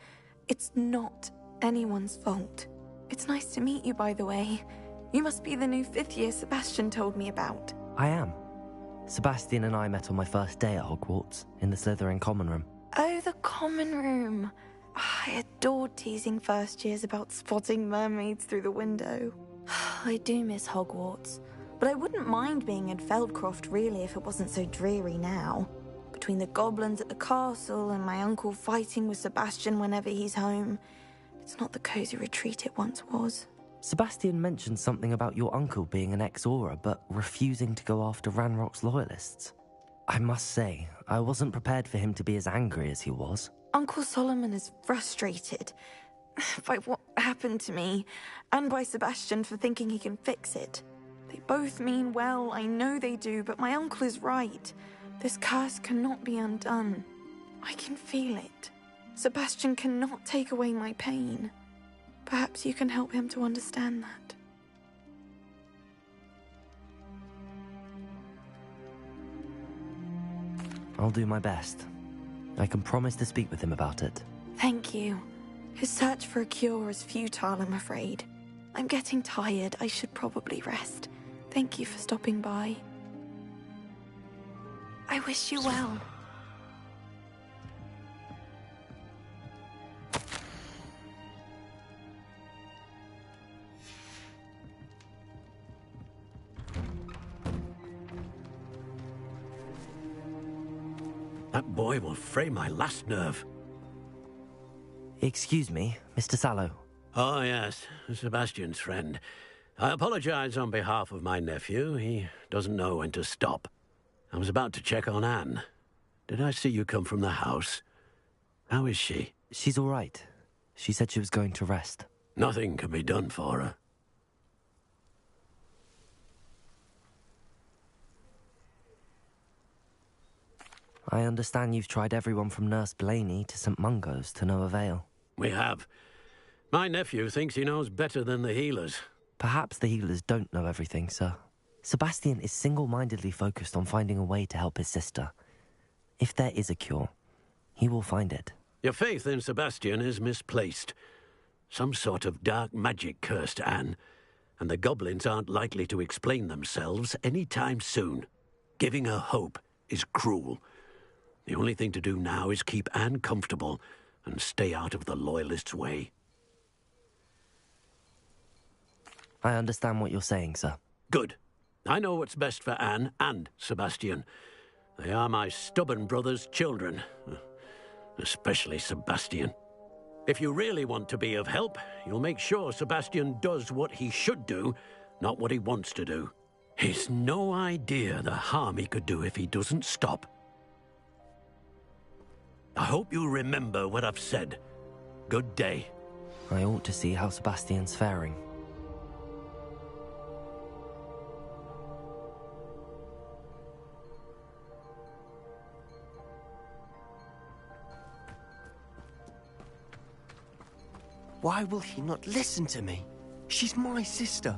It's not anyone's fault. It's nice to meet you, by the way. You must be the new 5th year Sebastian told me about. I am. Sebastian and I met on my first day at Hogwarts, in the Slytherin common room. Oh, the common room. I adored teasing first years about spotting mermaids through the window. I do miss Hogwarts, but I wouldn't mind being in Feldcroft really if it wasn't so dreary now. Between the goblins at the castle and my uncle fighting with Sebastian whenever he's home, it's not the cozy retreat it once was. Sebastian mentioned something about your uncle being an ex-Auror, but refusing to go after Ranrock's loyalists. I must say, I wasn't prepared for him to be as angry as he was. Uncle Solomon is frustrated by what happened to me, and by Sebastian for thinking he can fix it. They both mean well, I know they do, but my uncle is right. This curse cannot be undone. I can feel it. Sebastian cannot take away my pain. Perhaps you can help him to understand that. I'll do my best. I can promise to speak with him about it. Thank you. His search for a cure is futile, I'm afraid. I'm getting tired. I should probably rest. Thank you for stopping by. I wish you well. That boy will fray my last nerve. Excuse me, Mr. Sallow. Oh, yes, Sebastian's friend. I apologize on behalf of my nephew. He doesn't know when to stop. I was about to check on Anne. Did I see you come from the house? How is she? She's all right. She said she was going to rest. Nothing can be done for her. I understand you've tried everyone from Nurse Blaney to St. Mungo's to no avail. We have. My nephew thinks he knows better than the healers. Perhaps the healers don't know everything, sir. Sebastian is single-mindedly focused on finding a way to help his sister. If there is a cure, he will find it. Your faith in Sebastian is misplaced. Some sort of dark magic cursed Anne, and the goblins aren't likely to explain themselves any time soon. Giving her hope is cruel. The only thing to do now is keep Anne comfortable and stay out of the Loyalists' way. I understand what you're saying, sir. Good. I know what's best for Anne and Sebastian. They are my stubborn brother's children. Especially Sebastian. If you really want to be of help, you'll make sure Sebastian does what he should do, not what he wants to do. He's no idea the harm he could do if he doesn't stop. I hope you remember what I've said. Good day. I ought to see how Sebastian's faring. Why will he not listen to me? She's my sister.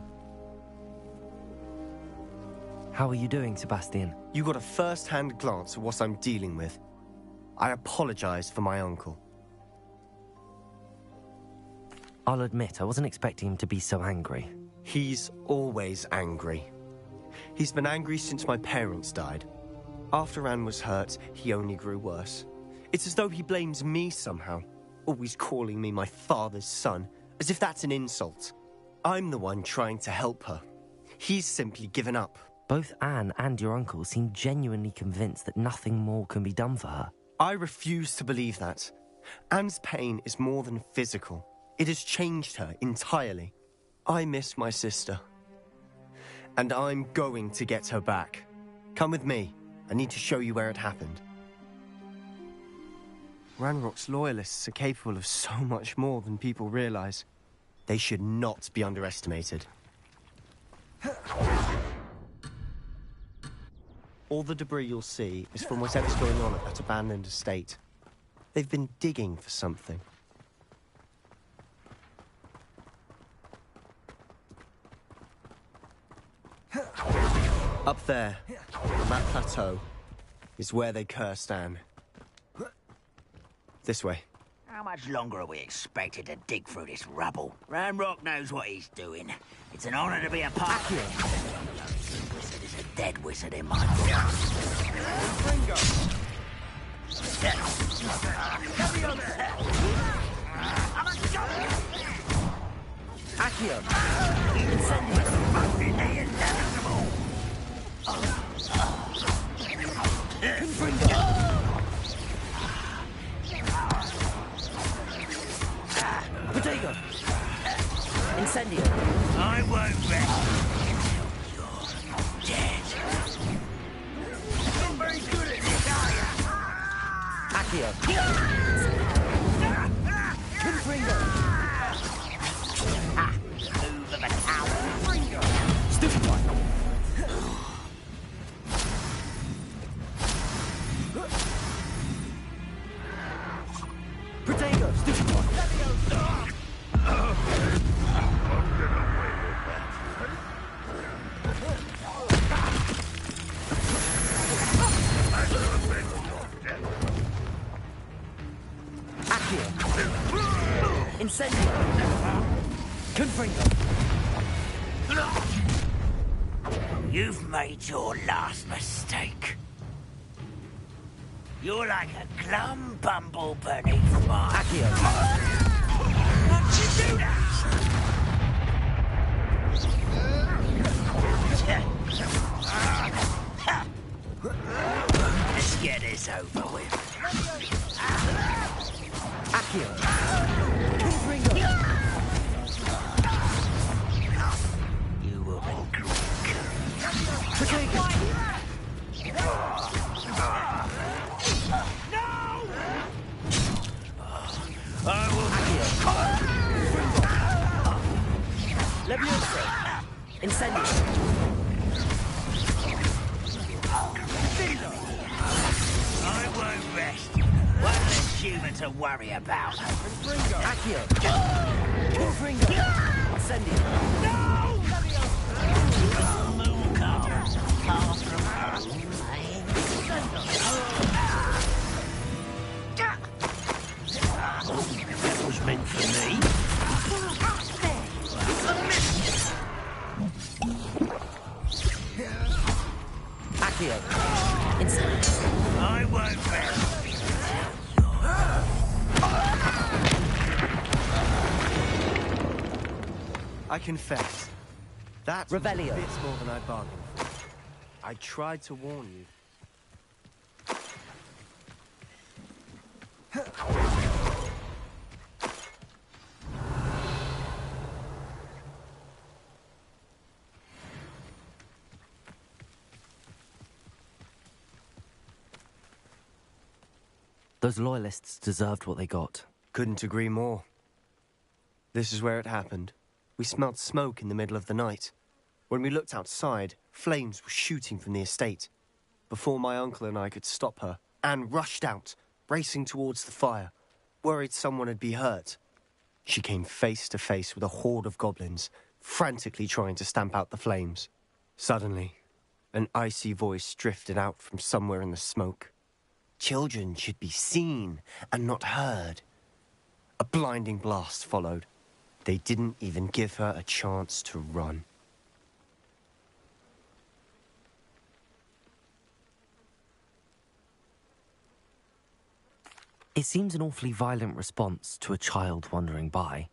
How are you doing, Sebastian? You got a first-hand glance at what I'm dealing with. I apologize for my uncle. I'll admit, I wasn't expecting him to be so angry. He's always angry. He's been angry since my parents died. After Anne was hurt, he only grew worse. It's as though he blames me somehow, always calling me my father's son, as if that's an insult. I'm the one trying to help her. He's simply given up. Both Anne and your uncle seem genuinely convinced that nothing more can be done for her. I refuse to believe that. Anne's pain is more than physical. It has changed her entirely. I miss my sister. And I'm going to get her back. Come with me. I need to show you where it happened. Ranrock's loyalists are capable of so much more than people realize. They should not be underestimated. All the debris you'll see is from whatever's going on at that abandoned estate. They've been digging for something. Up there, on that plateau, is where they cursed Anne. This way. How much longer are we expected to dig through this rubble? Ranrock knows what he's doing. It's an honor to be a part of it. Wizard is a dead wizard in my book. Ringo! Accio! Incendio! The inevitable! Potato! Incendio! I won't rest. You're dead. You're very good at this, are you? Accio! Confringo! Move of a coward. Stupefy! Potato! Stupefy! Incendio! Confringo! You've made your last mistake. You're like a glum bumble beneath my... Accio! What'd you do that? Let's get this over with. Accio! Confringo! You will regret. Potato! I will... Levioso! Incendio! I human to worry about. Accio! Fringo! Incendio! No! That was meant for me. Accio! Incendio! I won't fail. I confess, that was a bit more than I bargained for. I tried to warn you. Those loyalists deserved what they got. Couldn't agree more. This is where it happened. We smelled smoke in the middle of the night. When we looked outside, flames were shooting from the estate. Before my uncle and I could stop her, Anne rushed out, racing towards the fire, worried someone had been hurt. She came face to face with a horde of goblins, frantically trying to stamp out the flames. Suddenly, an icy voice drifted out from somewhere in the smoke. Children should be seen and not heard. A blinding blast followed. They didn't even give her a chance to run. It seems an awfully violent response to a child wandering by.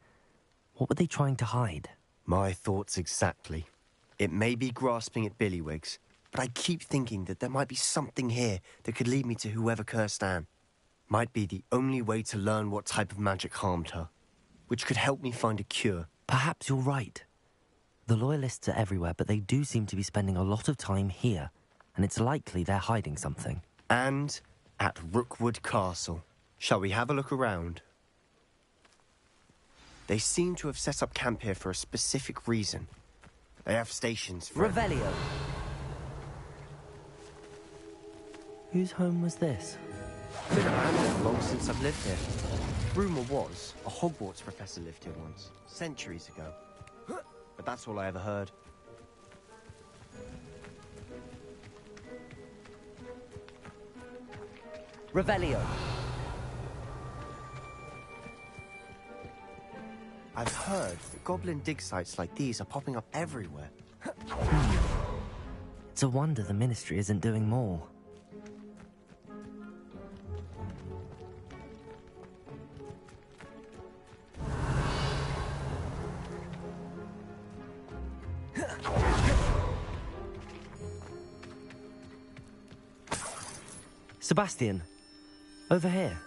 What were they trying to hide? My thoughts exactly. It may be grasping at Billywigs, but I keep thinking that there might be something here that could lead me to whoever cursed Anne. Might be the only way to learn what type of magic harmed her, which could help me find a cure. Perhaps you're right. The Loyalists are everywhere, but they do seem to be spending a lot of time here, and it's likely they're hiding something. And at Rookwood Castle. Shall we have a look around? They seem to have set up camp here for a specific reason. They have stations for... Revelio! Whose home was this? Been abandoned long since I've lived here. Rumour was a Hogwarts professor lived here once, centuries ago. But that's all I ever heard. Revelio! I've heard that goblin dig sites like these are popping up everywhere. It's a wonder the Ministry isn't doing more. Sebastian, over here.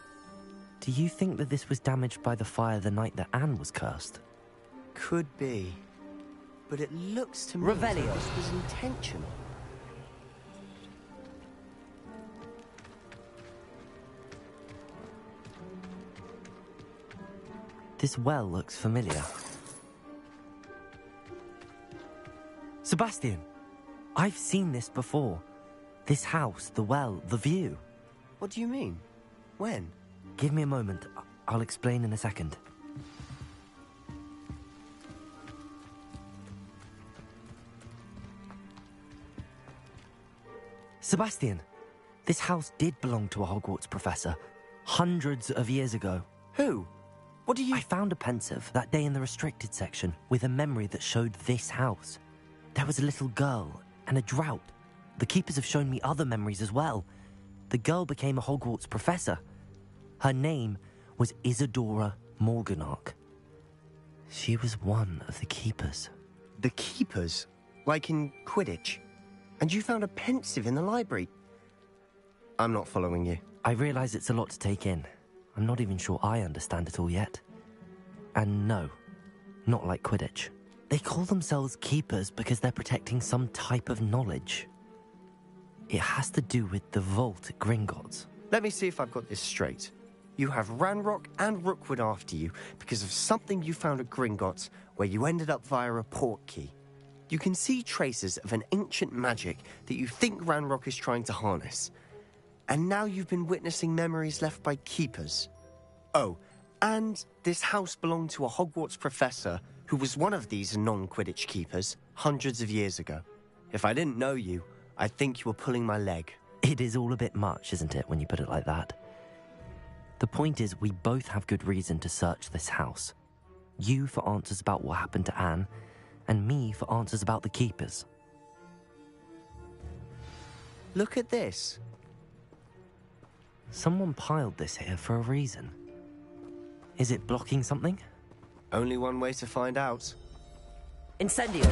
Do you think that this was damaged by the fire the night that Anne was cursed? Could be. But it looks to me as though this was intentional. This well looks familiar. Sebastian, I've seen this before. This house, the well, the view. What do you mean? When? Give me a moment. I'll explain in a second. Sebastian, this house did belong to a Hogwarts professor. Hundreds of years ago. Who? What do you... I found a pensive that day in the restricted section with a memory that showed this house. There was a little girl and a drought. The keepers have shown me other memories as well. The girl became a Hogwarts professor. Her name was Isadora Morganach. She was one of the keepers. The keepers? Like in Quidditch? And you found a pensive in the library? I'm not following you. I realise it's a lot to take in. I'm not even sure I understand it all yet. And no, not like Quidditch. They call themselves keepers because they're protecting some type of knowledge. It has to do with the vault at Gringotts. Let me see if I've got this straight. You have Ranrock and Rookwood after you because of something you found at Gringotts where you ended up via a port key. You can see traces of an ancient magic that you think Ranrock is trying to harness. And now you've been witnessing memories left by keepers. Oh, and this house belonged to a Hogwarts professor who was one of these non-Quidditch keepers hundreds of years ago. If I didn't know you, I'd think you were pulling my leg. It is all a bit much, isn't it, when you put it like that? The point is, we both have good reason to search this house. You for answers about what happened to Anne, and me for answers about the keepers. Look at this. Someone piled this here for a reason. Is it blocking something? Only one way to find out. Incendio!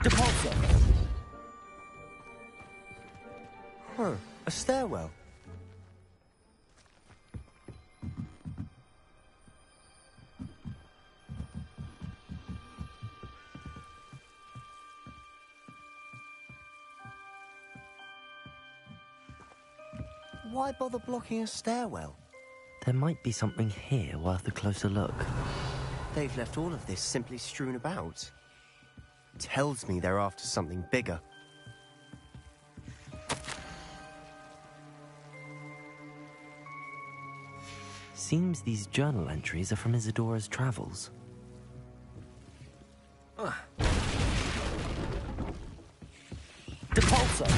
Depulso! Huh, a stairwell. Why bother blocking a stairwell? There might be something here worth a closer look. They've left all of this simply strewn about. Tells me they're after something bigger. Seems these journal entries are from Isadora's travels. Depulso!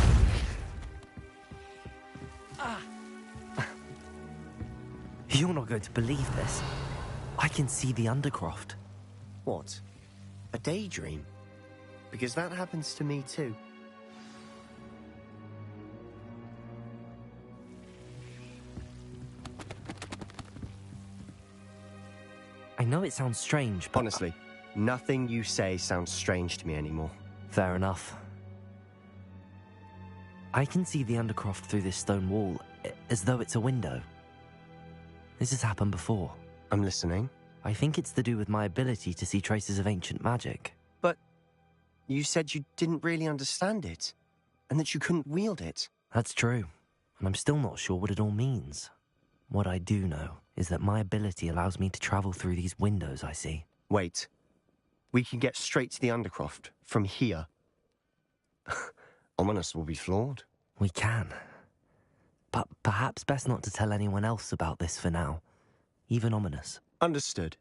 You're not going to believe this. I can see the Undercroft. What? A daydream? Because that happens to me too. I know it sounds strange, but... Honestly, nothing you say sounds strange to me anymore. Fair enough. I can see the Undercroft through this stone wall, as though it's a window. This has happened before. I'm listening. I think it's to do with my ability to see traces of ancient magic. But you said you didn't really understand it, and that you couldn't wield it. That's true, and I'm still not sure what it all means. What I do know is that my ability allows me to travel through these windows I see. Wait. We can get straight to the Undercroft from here. Ominous will be floored. We can. But perhaps best not to tell anyone else about this for now. Even Ominous. Understood.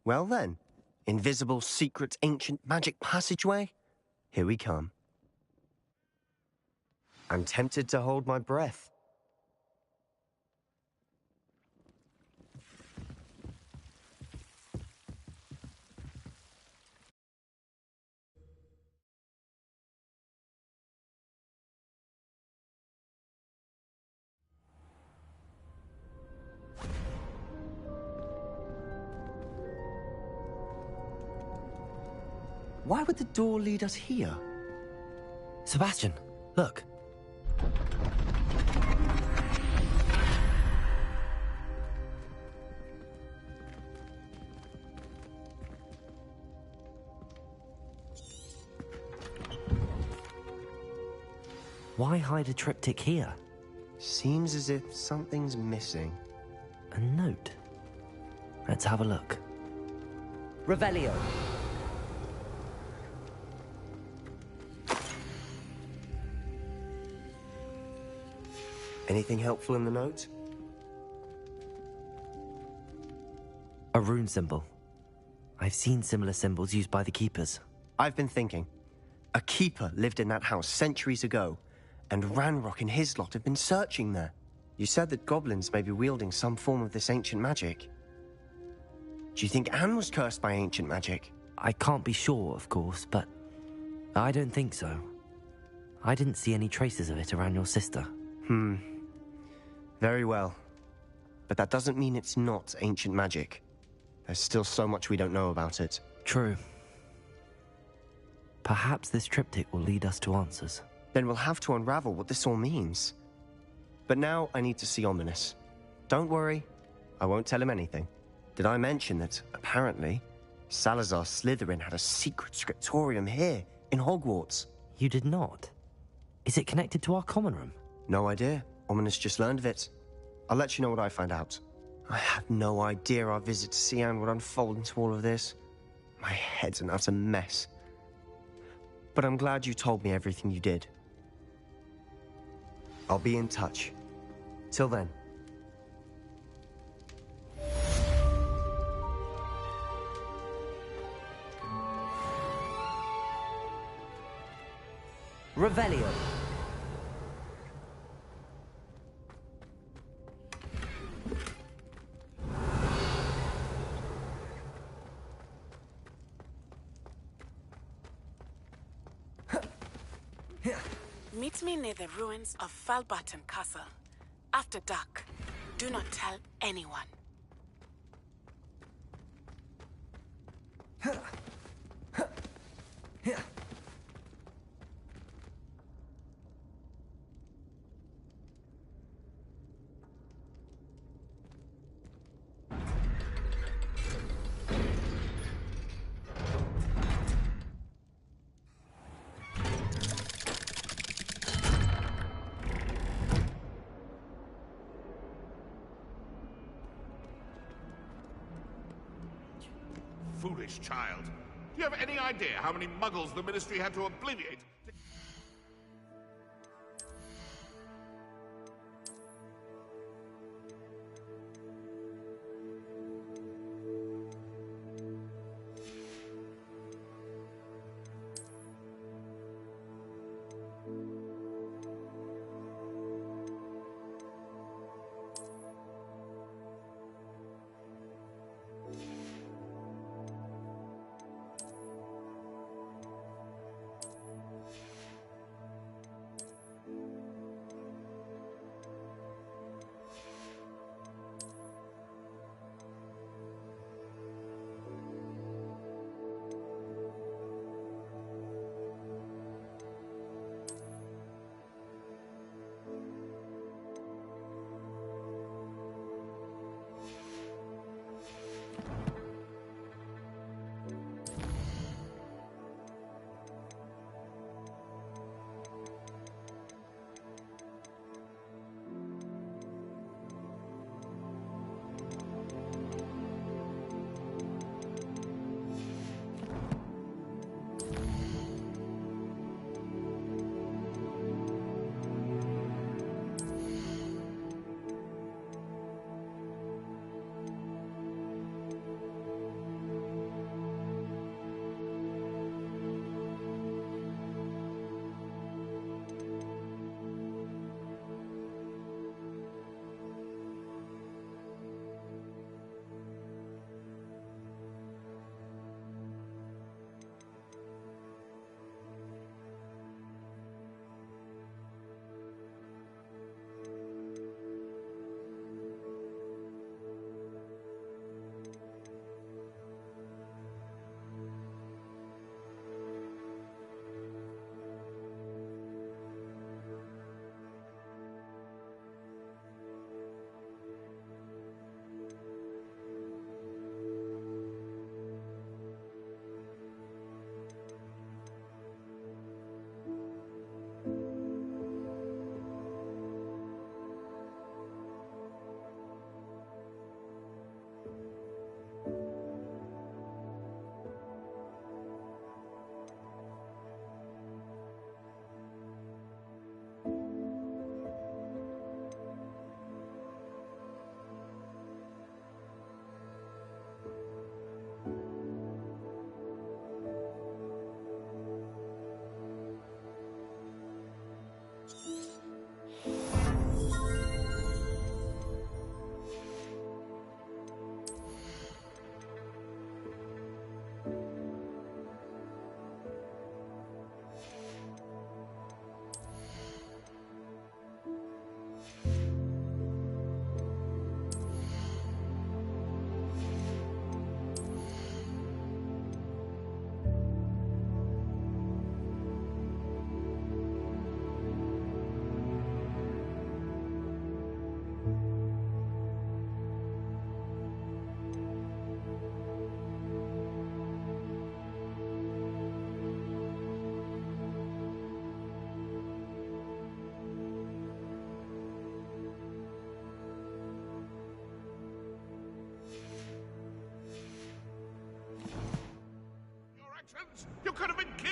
Well then, invisible, secret, ancient magic passageway? Here we come. I'm tempted to hold my breath. Why would the door lead us here? Sebastian, look. Why hide a triptych here? Seems as if something's missing. A note. Let's have a look. Revelio. Anything helpful in the note? A rune symbol. I've seen similar symbols used by the keepers. I've been thinking. A keeper lived in that house centuries ago, and Ranrock and his lot have been searching there. You said that goblins may be wielding some form of this ancient magic. Do you think Anne was cursed by ancient magic? I can't be sure, of course, but I don't think so. I didn't see any traces of it around your sister. Very well. But that doesn't mean it's not ancient magic. There's still so much we don't know about it. True. Perhaps this triptych will lead us to answers. Then we'll have to unravel what this all means. But now I need to see Ominous. Don't worry, I won't tell him anything. Did I mention that, apparently, Salazar Slytherin had a secret scriptorium here, in Hogwarts. You did not? Is it connected to our common room? No idea. Ominous just learned of it. I'll let you know what I find out. I had no idea our visit to Cian would unfold into all of this. My head's an utter mess. But I'm glad you told me everything you did. I'll be in touch. Till then. Revelio. Meet me near the ruins of Falbaton Castle. After dark. Do not tell anyone. Foolish child. Do you have any idea how many muggles the Ministry had to obliviate?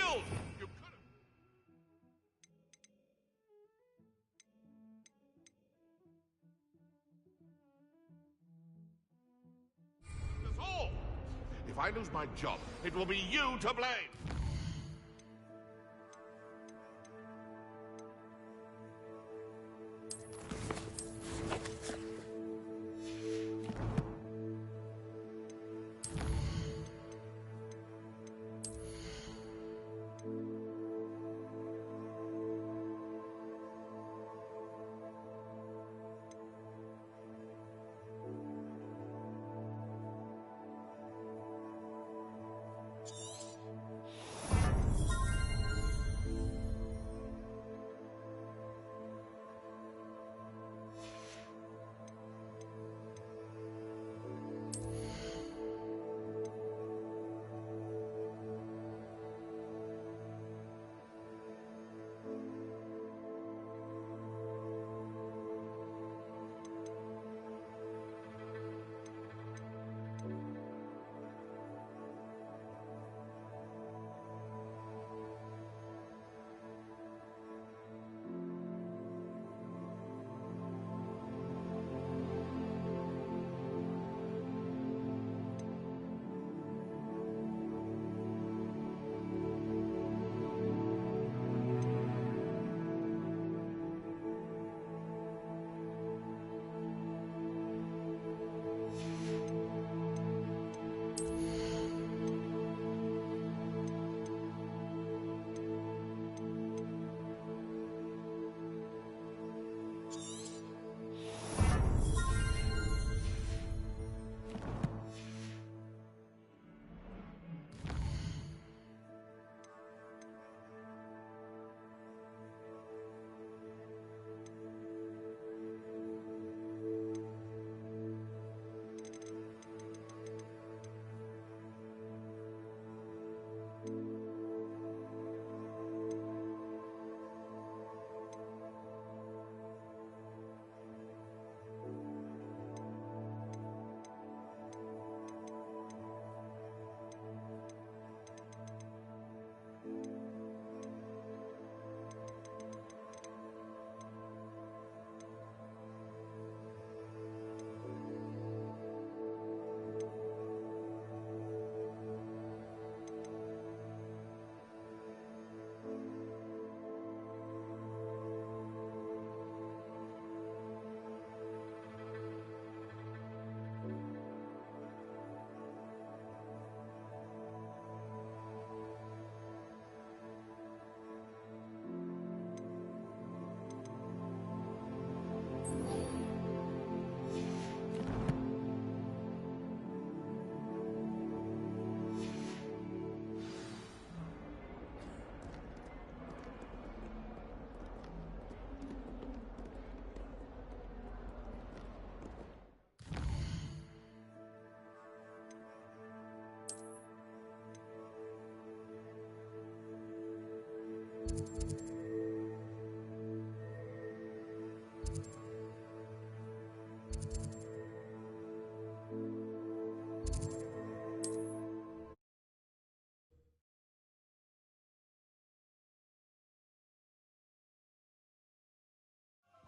shield! You could have... That's all! If I lose my job, it will be you to blame!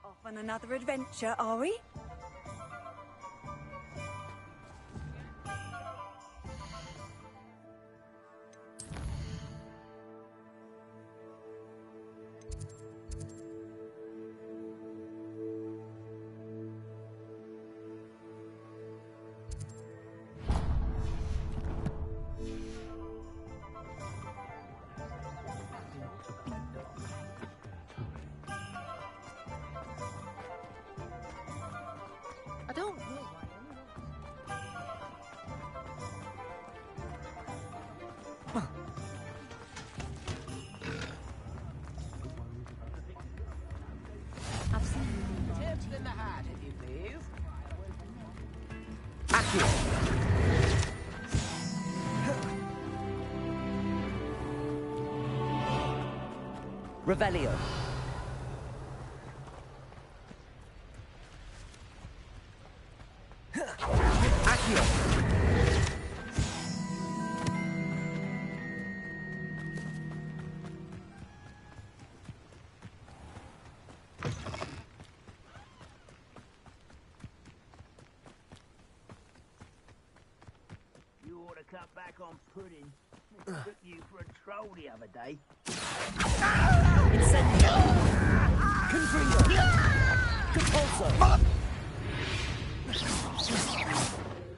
Off on another adventure, are we? I don't know I've seen you. Tips in the hat, if you please. Revelio. cut back on pudding. Took you for a troll the other day. Incendio! Confringo! Compulso!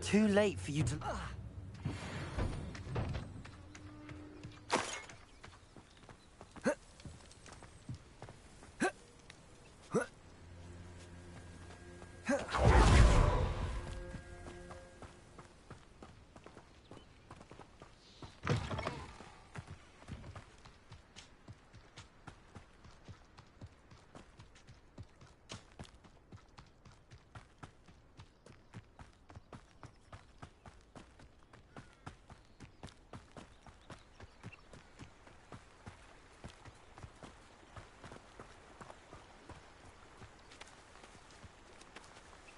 Too late for you to...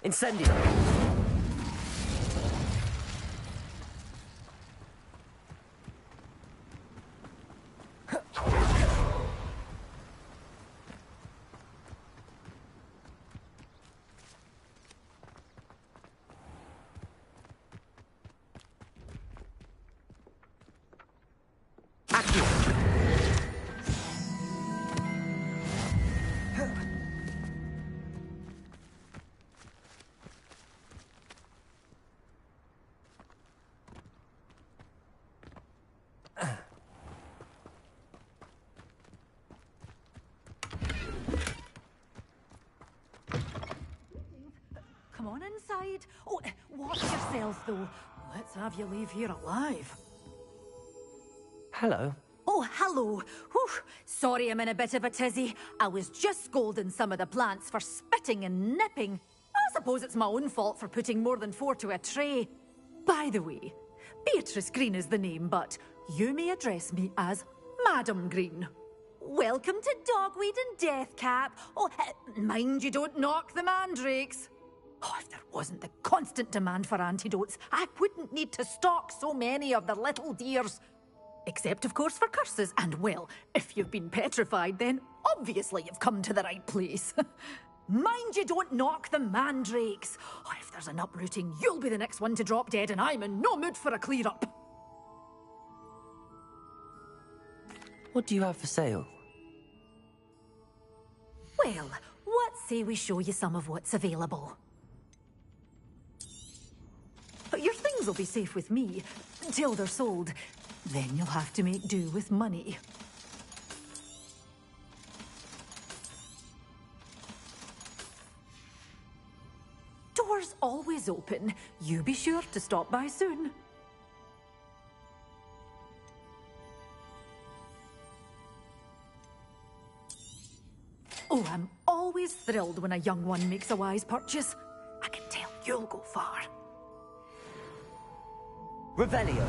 Incendio! Come on inside. Oh, watch yourself, though. Let's have you leave here alive. Hello. Oh, hello. Whew. Sorry I'm in a bit of a tizzy. I was just scolding some of the plants for spitting and nipping. I suppose it's my own fault for putting more than 4 to a tray. By the way, Beatrice Green is the name, but you may address me as Madam Green. Welcome to Dogweed and Deathcap. Oh, mind you don't knock the mandrakes. Oh, if there wasn't the constant demand for antidotes, I wouldn't need to stock so many of the little dears. Except, of course, for curses. And, well, if you've been petrified, then obviously you've come to the right place. Mind you don't knock the mandrakes. Oh, if there's an uprooting, you'll be the next one to drop dead, and I'm in no mood for a clear-up. What do you have for sale? Well, what say we show you some of what's available? But your things will be safe with me, until they're sold. Then you'll have to make do with money. Doors always open. You be sure to stop by soon. Oh, I'm always thrilled when a young one makes a wise purchase. I can tell you'll go far. Revelio!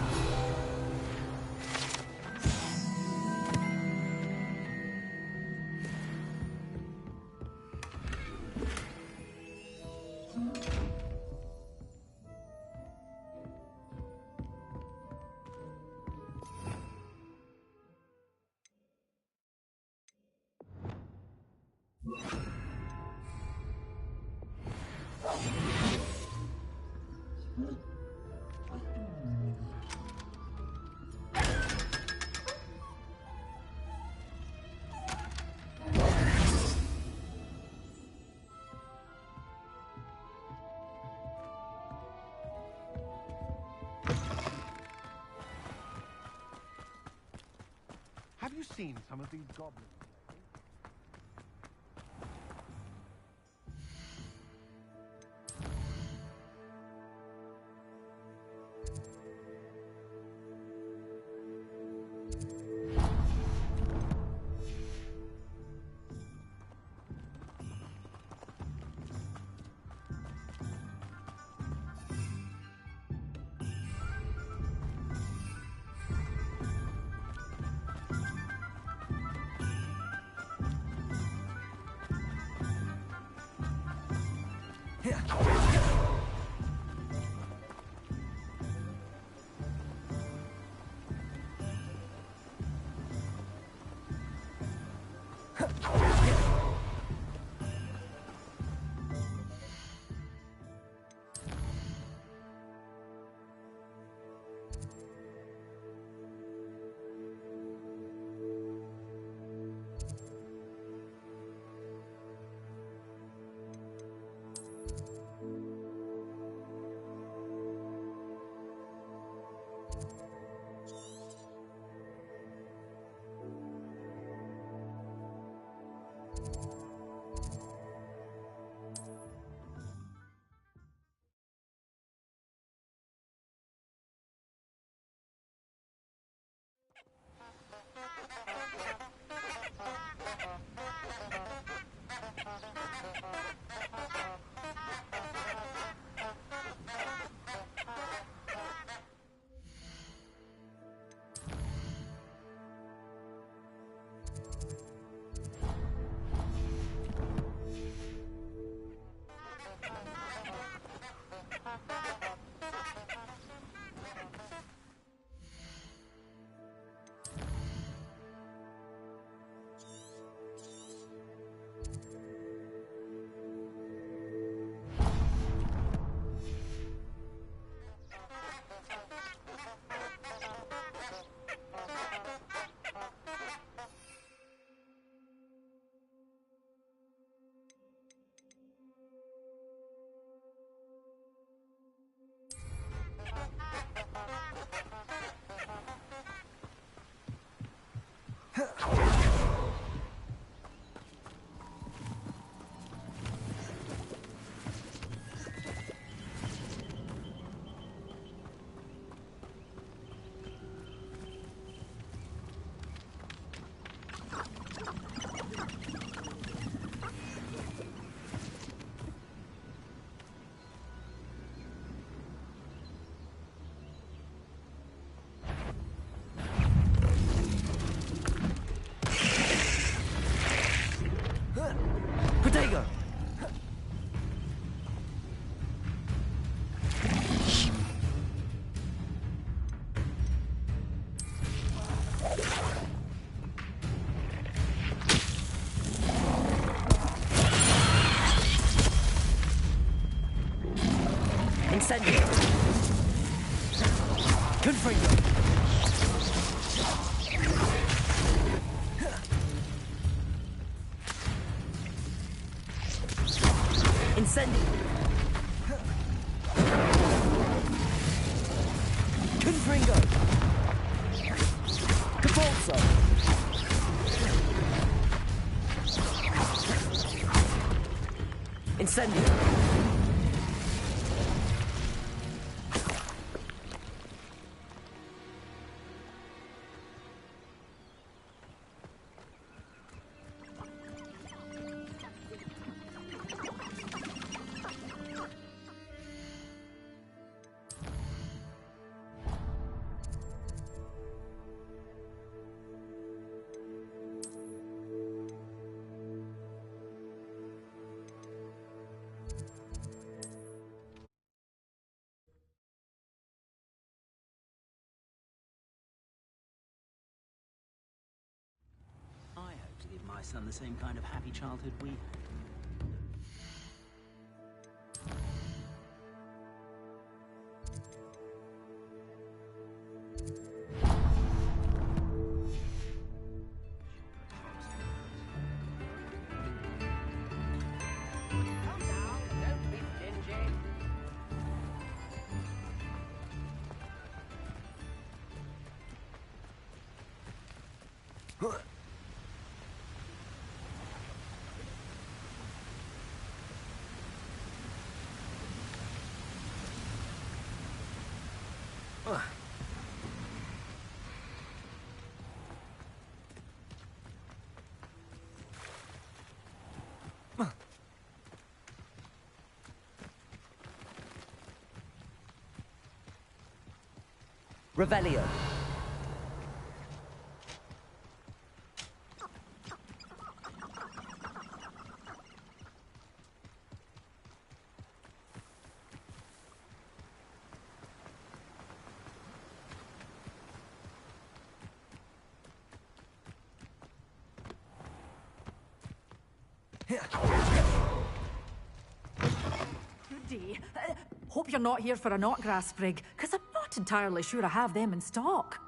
Have you seen some of these goblins? Protego! Incendio! Confringo! Incendi! Confringo! Capolso! Incendio! I hope to give my son the same kind of happy childhood we had. Revelio. Goody. Hope you're not here for a knotgrass sprig, because I'm not entirely sure I have them in stock.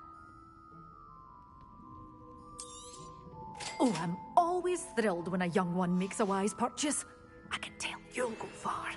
Oh, I'm always thrilled when a young one makes a wise purchase. I can tell you'll go far.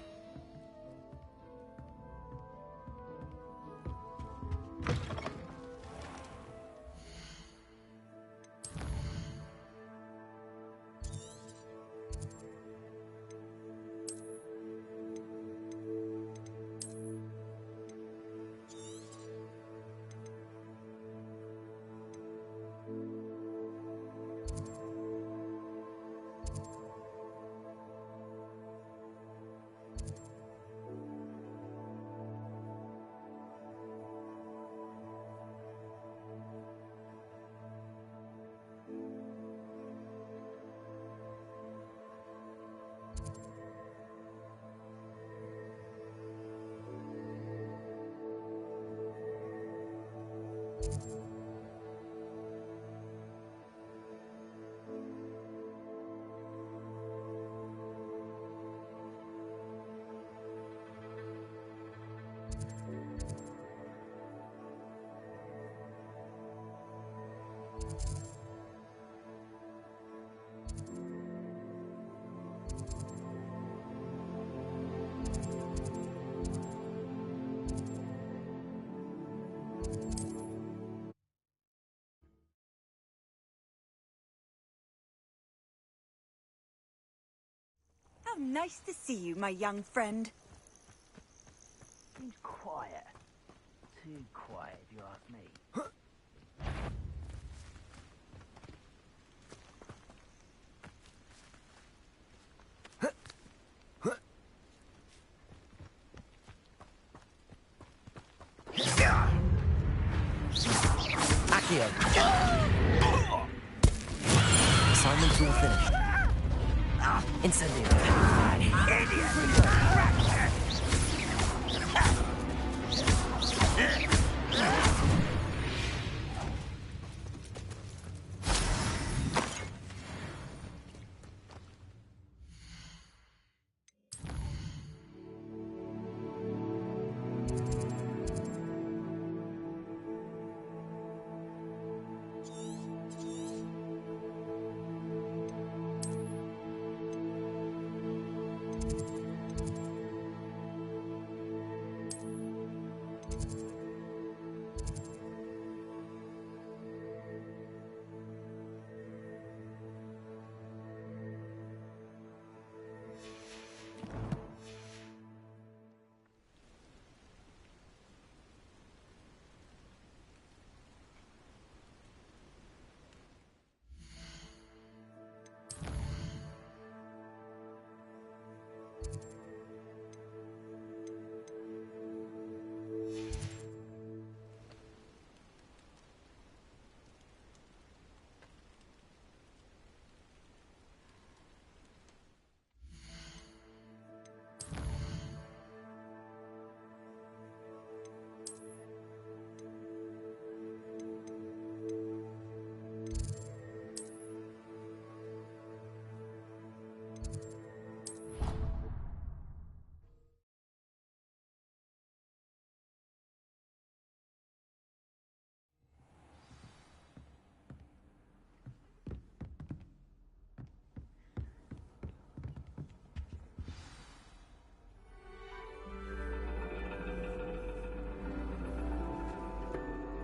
How nice to see you, my young friend. Seems quiet. Too quiet, if you ask me. Accio. Assignment's all finished. Incendio.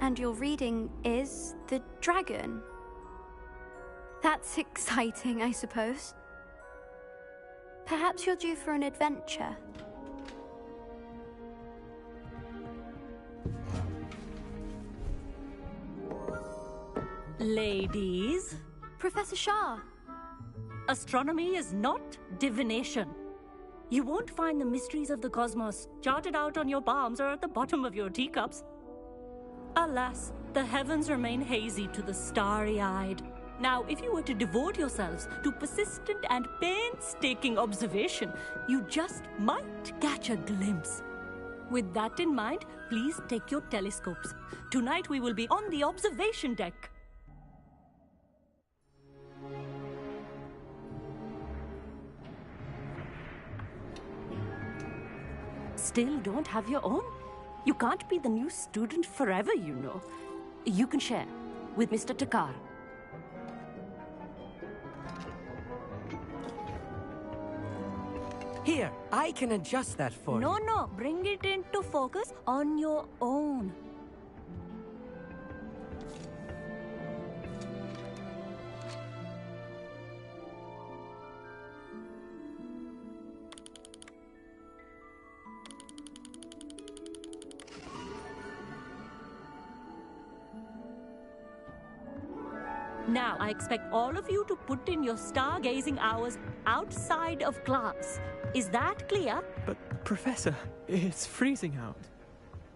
And your reading is the dragon. That's exciting, I suppose. Perhaps you're due for an adventure. Ladies. Professor Shah. Astronomy is not divination. You won't find the mysteries of the cosmos charted out on your palms or at the bottom of your teacups. Alas, the heavens remain hazy to the starry-eyed. Now, if you were to devote yourselves to persistent and painstaking observation, you just might catch a glimpse. With that in mind, please take your telescopes. Tonight we will be on the observation deck. Still don't have your own? You can't be the new student forever, you know. You can share with Mr. Takar. Here, I can adjust that for you. No, bring it into focus on your own. Now, I expect all of you to put in your stargazing hours outside of class. Is that clear? But, Professor, it's freezing out.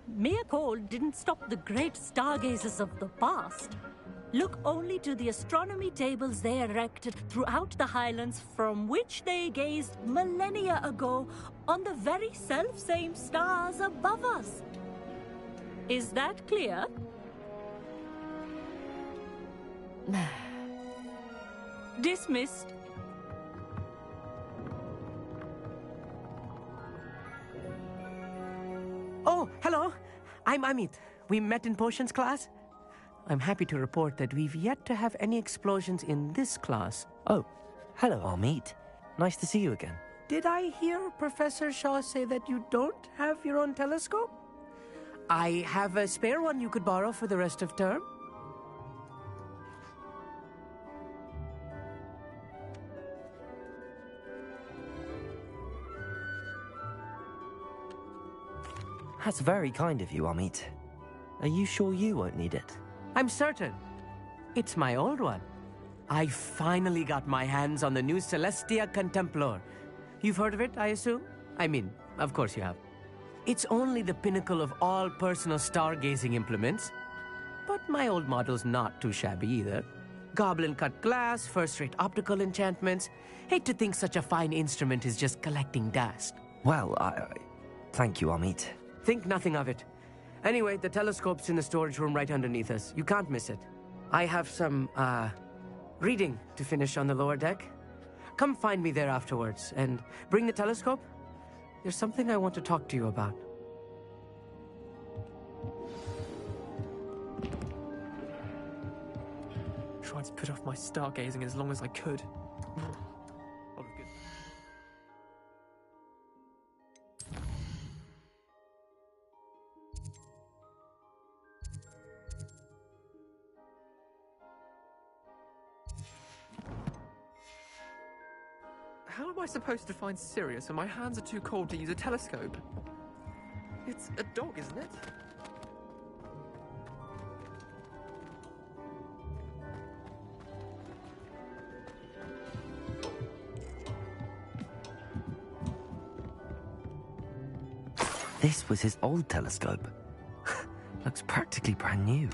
Mere cold didn't stop the great stargazers of the past. Look only to the astronomy tables they erected throughout the Highlands from which they gazed millennia ago on the very self-same stars above us. Is that clear? Dismissed. Oh, hello. I'm Amit. We met in potions class. I'm happy to report that we've yet to have any explosions in this class. Oh, hello, Amit. Nice to see you again. Did I hear Professor Shaw say that you don't have your own telescope? I have a spare one you could borrow for the rest of term. That's very kind of you, Amit. Are you sure you won't need it? I'm certain. It's my old one. I finally got my hands on the new Celestia Contemplar. You've heard of it, I assume? I mean, of course you have. It's only the pinnacle of all personal stargazing implements. But my old model's not too shabby either. Goblin-cut glass, first-rate optical enchantments. Hate to think such a fine instrument is just collecting dust. Well, thank you, Amit. Think nothing of it. Anyway, the telescope's in the storage room right underneath us. You can't miss it. I have some, reading to finish on the lower deck. Come find me there afterwards, and bring the telescope. There's something I want to talk to you about. Tried to put off my stargazing as long as I could. How am I supposed to find Sirius when my hands are too cold to use a telescope? It's a dog, isn't it? This was his old telescope. Looks practically brand new.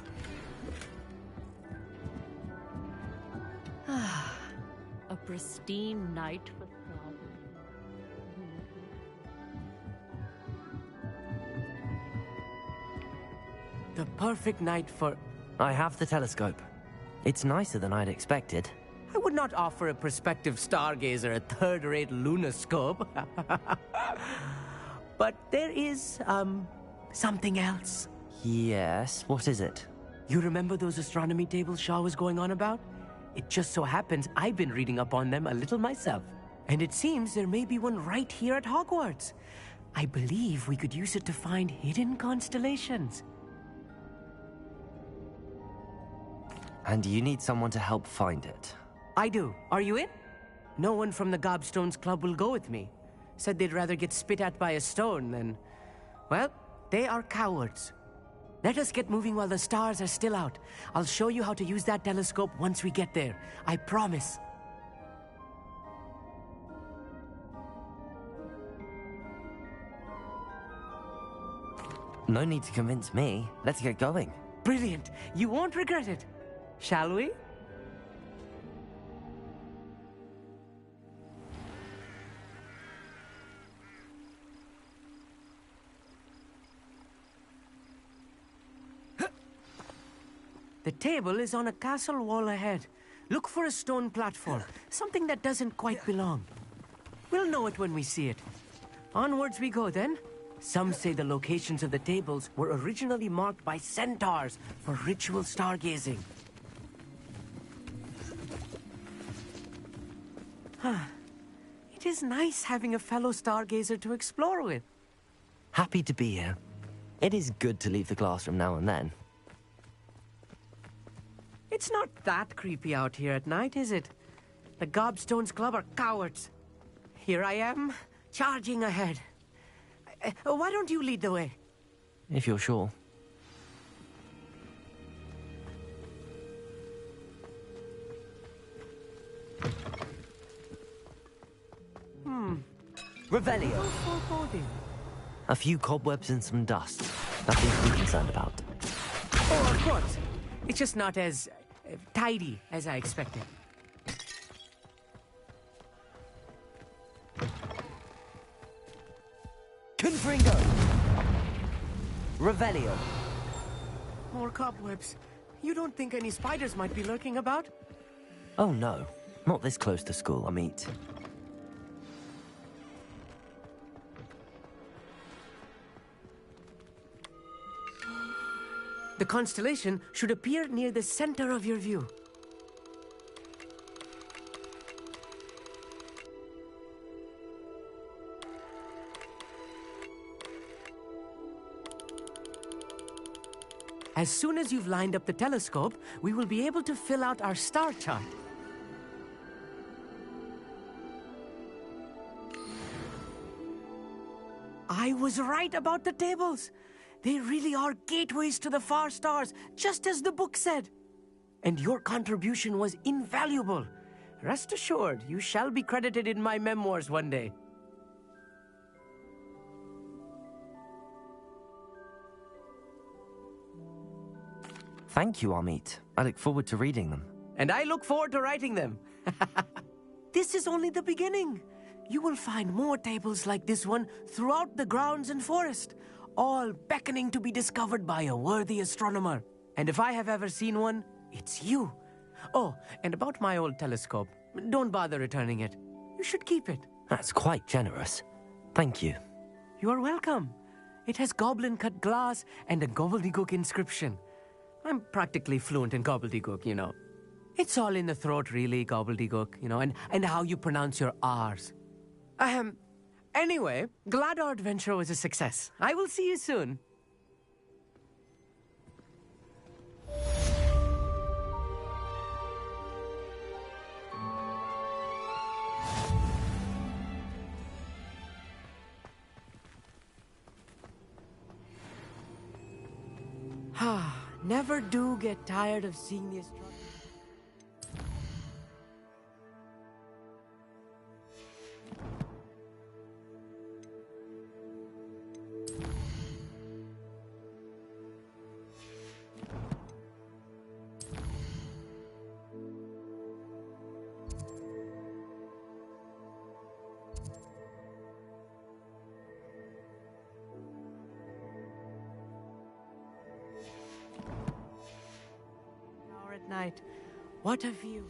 A pristine night for The perfect night for... I have the telescope. It's nicer than I'd expected. I would not offer a prospective stargazer a third-rate lunoscope. But there is, something else. Yes, what is it? You remember those astronomy tables Shaw was going on about? It just so happens I've been reading up on them a little myself. And it seems there may be one right here at Hogwarts. I believe we could use it to find hidden constellations. And you need someone to help find it. I do. Are you in? No one from the Gobstones Club will go with me. Said they'd rather get spit at by a stone than... Well, they are cowards. Let us get moving while the stars are still out. I'll show you how to use that telescope once we get there. I promise. No need to convince me. Let's get going. Brilliant. You won't regret it. Shall we? The table is on a castle wall ahead. Look for a stone platform, something that doesn't quite belong. We'll know it when we see it. Onwards we go then. Some say the locations of the tables were originally marked by centaurs for ritual stargazing. It is nice having a fellow stargazer to explore with. Happy to be here. It is good to leave the classroom now and then. It's not that creepy out here at night, is it? The Gobstones Club are cowards. Here I am, charging ahead. Why don't you lead the way? If you're sure. Revelio. A few cobwebs and some dust. Nothing to be concerned about. Oh, of course. It's just not as tidy as I expected. Confringo! Revelio. More cobwebs. You don't think any spiders might be lurking about? Oh no, not this close to school, Amit. The constellation should appear near the center of your view. As soon as you've lined up the telescope, we will be able to fill out our star chart. I was right about the tables. They really are gateways to the far stars, just as the book said. And your contribution was invaluable. Rest assured, you shall be credited in my memoirs one day. Thank you, Amit. I look forward to reading them. And I look forward to writing them. This is only the beginning. You will find more tables like this one throughout the grounds and forest, all beckoning to be discovered by a worthy astronomer. And if I have ever seen one, it's you. Oh, and about my old telescope, don't bother returning it. You should keep it. That's quite generous. Thank you. You are welcome. It has goblin-cut glass and a gobbledygook inscription. I'm practically fluent in gobbledygook, you know. It's all in the throat, really, gobbledygook, you know, and how you pronounce your R's. Anyway, glad our adventure was a success. I will see you soon. Never do get tired of seeing the astronomy. Night. What a view.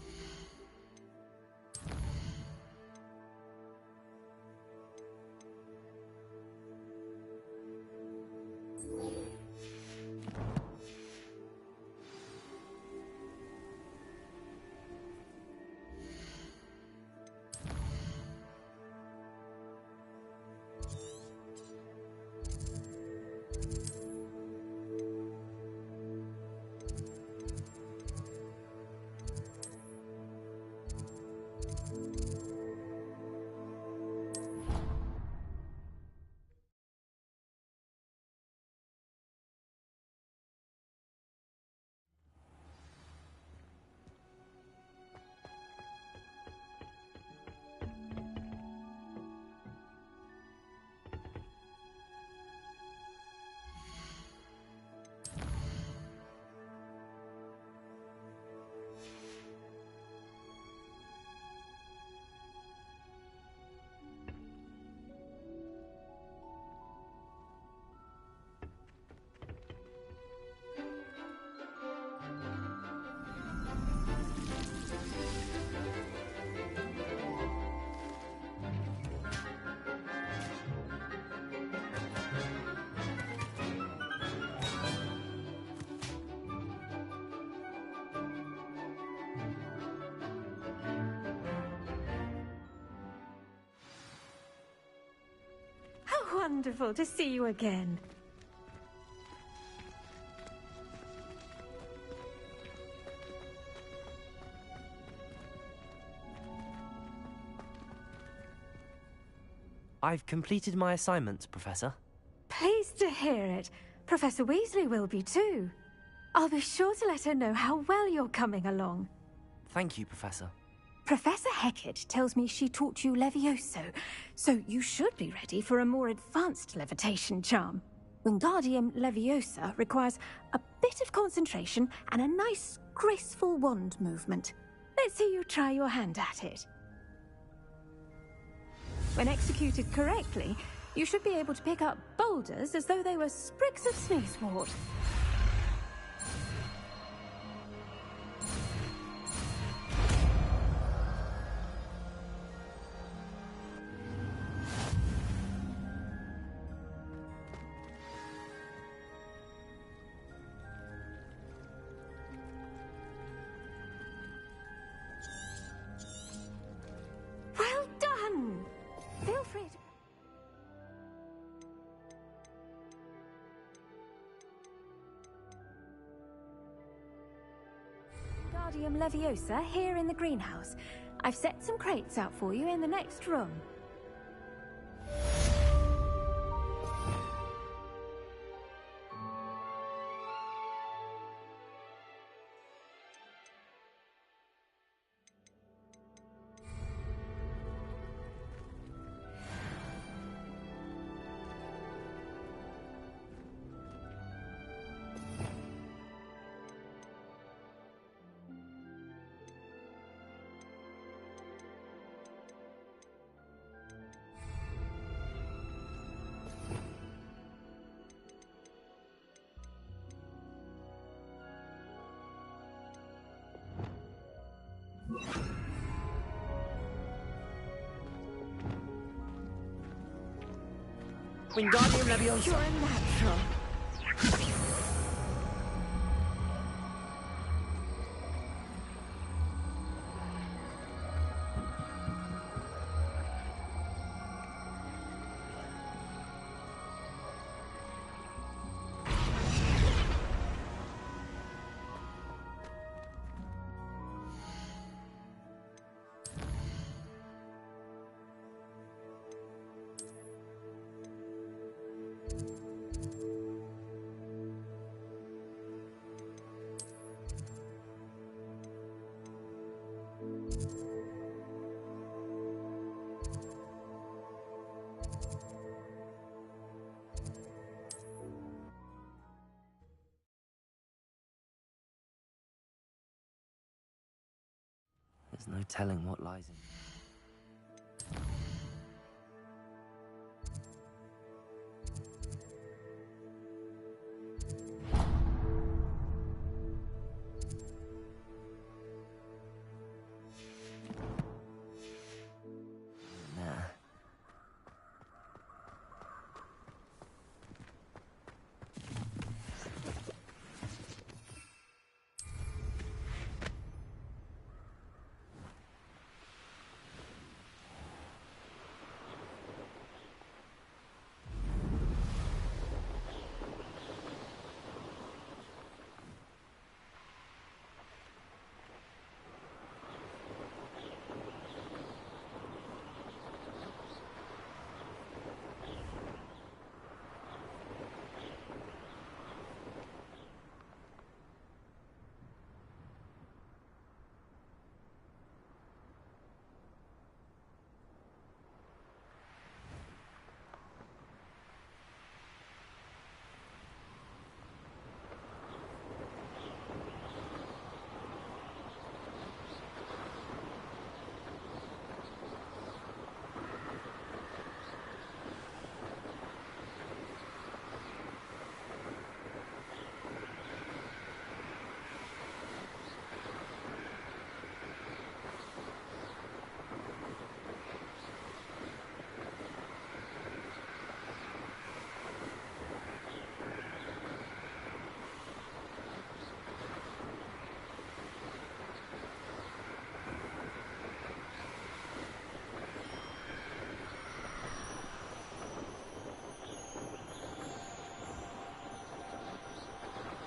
Wonderful to see you again. I've completed my assignments, Professor. Pleased to hear it. Professor Weasley will be too. I'll be sure to let her know how well you're coming along. Thank you, Professor. Professor Hecat tells me she taught you Levioso, so you should be ready for a more advanced levitation charm. Wingardium Leviosa requires a bit of concentration and a nice, graceful wand movement. Let's see you try your hand at it. When executed correctly, you should be able to pick up boulders as though they were sprigs of sneezewort. Wingardium Leviosa here in the greenhouse. I've set some crates out for you in the next room. Wingardium Leviosa. You're a natural. There's no telling what lies in.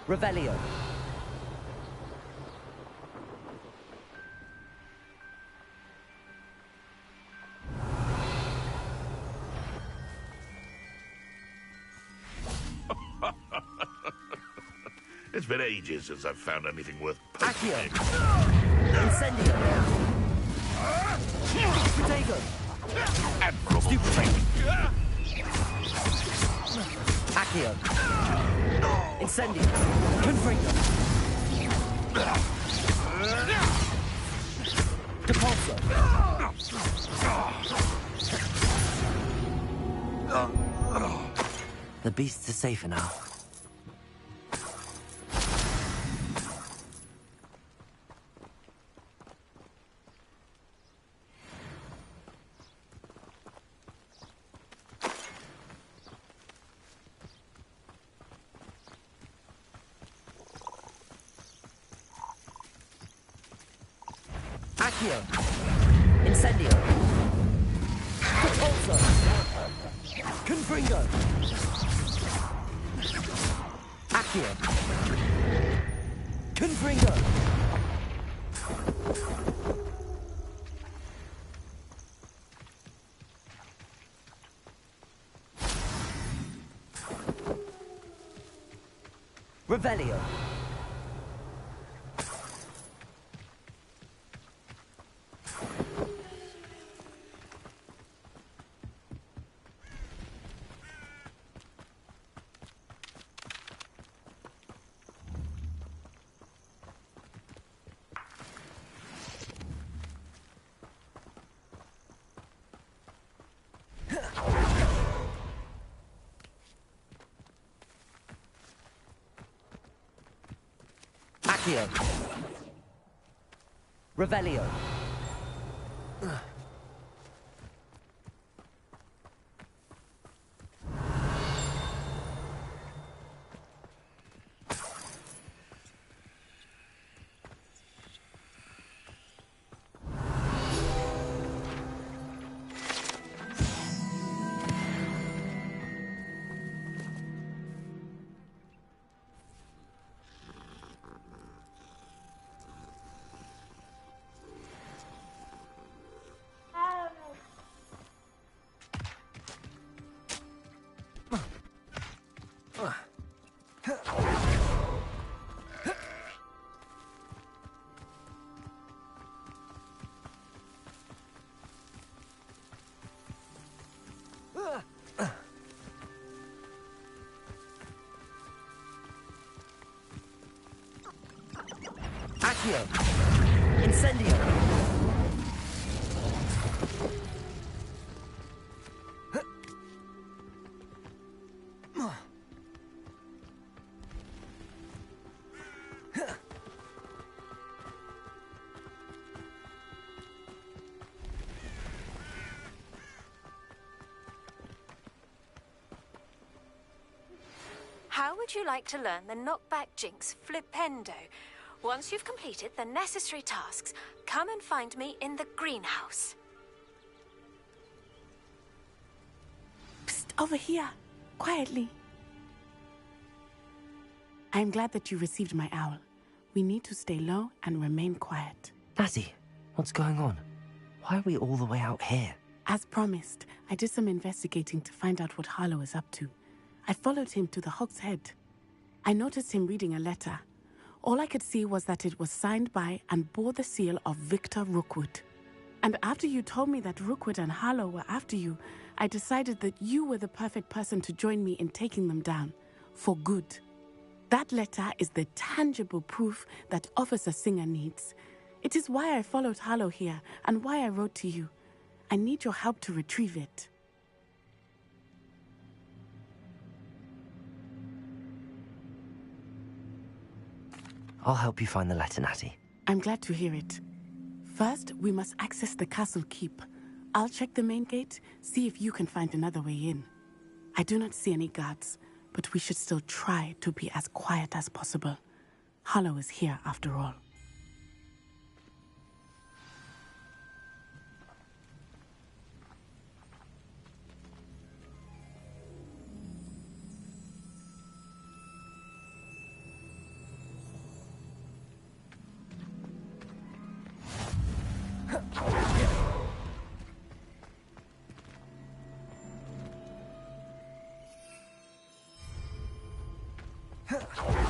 Revelio. It's been ages since I've found anything worth Accio. poking. Incendio. Protego. Stupefy. Accio. Incendio. Confringo. Depulso. The beasts are safer now. Accio. Incendio. Depulso. Confringo. Accio. Confringo. Revelio. Accio. Revelio. Accio. Incendio. How would you like to learn the knockback jinx flipendo? Once you've completed the necessary tasks, come and find me in the greenhouse. Psst, over here. Quietly. I'm glad that you received my owl. We need to stay low and remain quiet. Lassie, what's going on? Why are we all the way out here? As promised, I did some investigating to find out what Harlow is up to. I followed him to the Hog's Head. I noticed him reading a letter. All I could see was that it was signed by and bore the seal of Victor Rookwood. And after you told me that Rookwood and Harlow were after you, I decided that you were the perfect person to join me in taking them down. For good. That letter is the tangible proof that Officer Singer needs. It is why I followed Harlow here and why I wrote to you. I need your help to retrieve it. I'll help you find the letter, Natty. I'm glad to hear it. First, we must access the castle keep. I'll check the main gate, see if you can find another way in. I do not see any guards, but we should still try to be as quiet as possible. Harlow is here after all.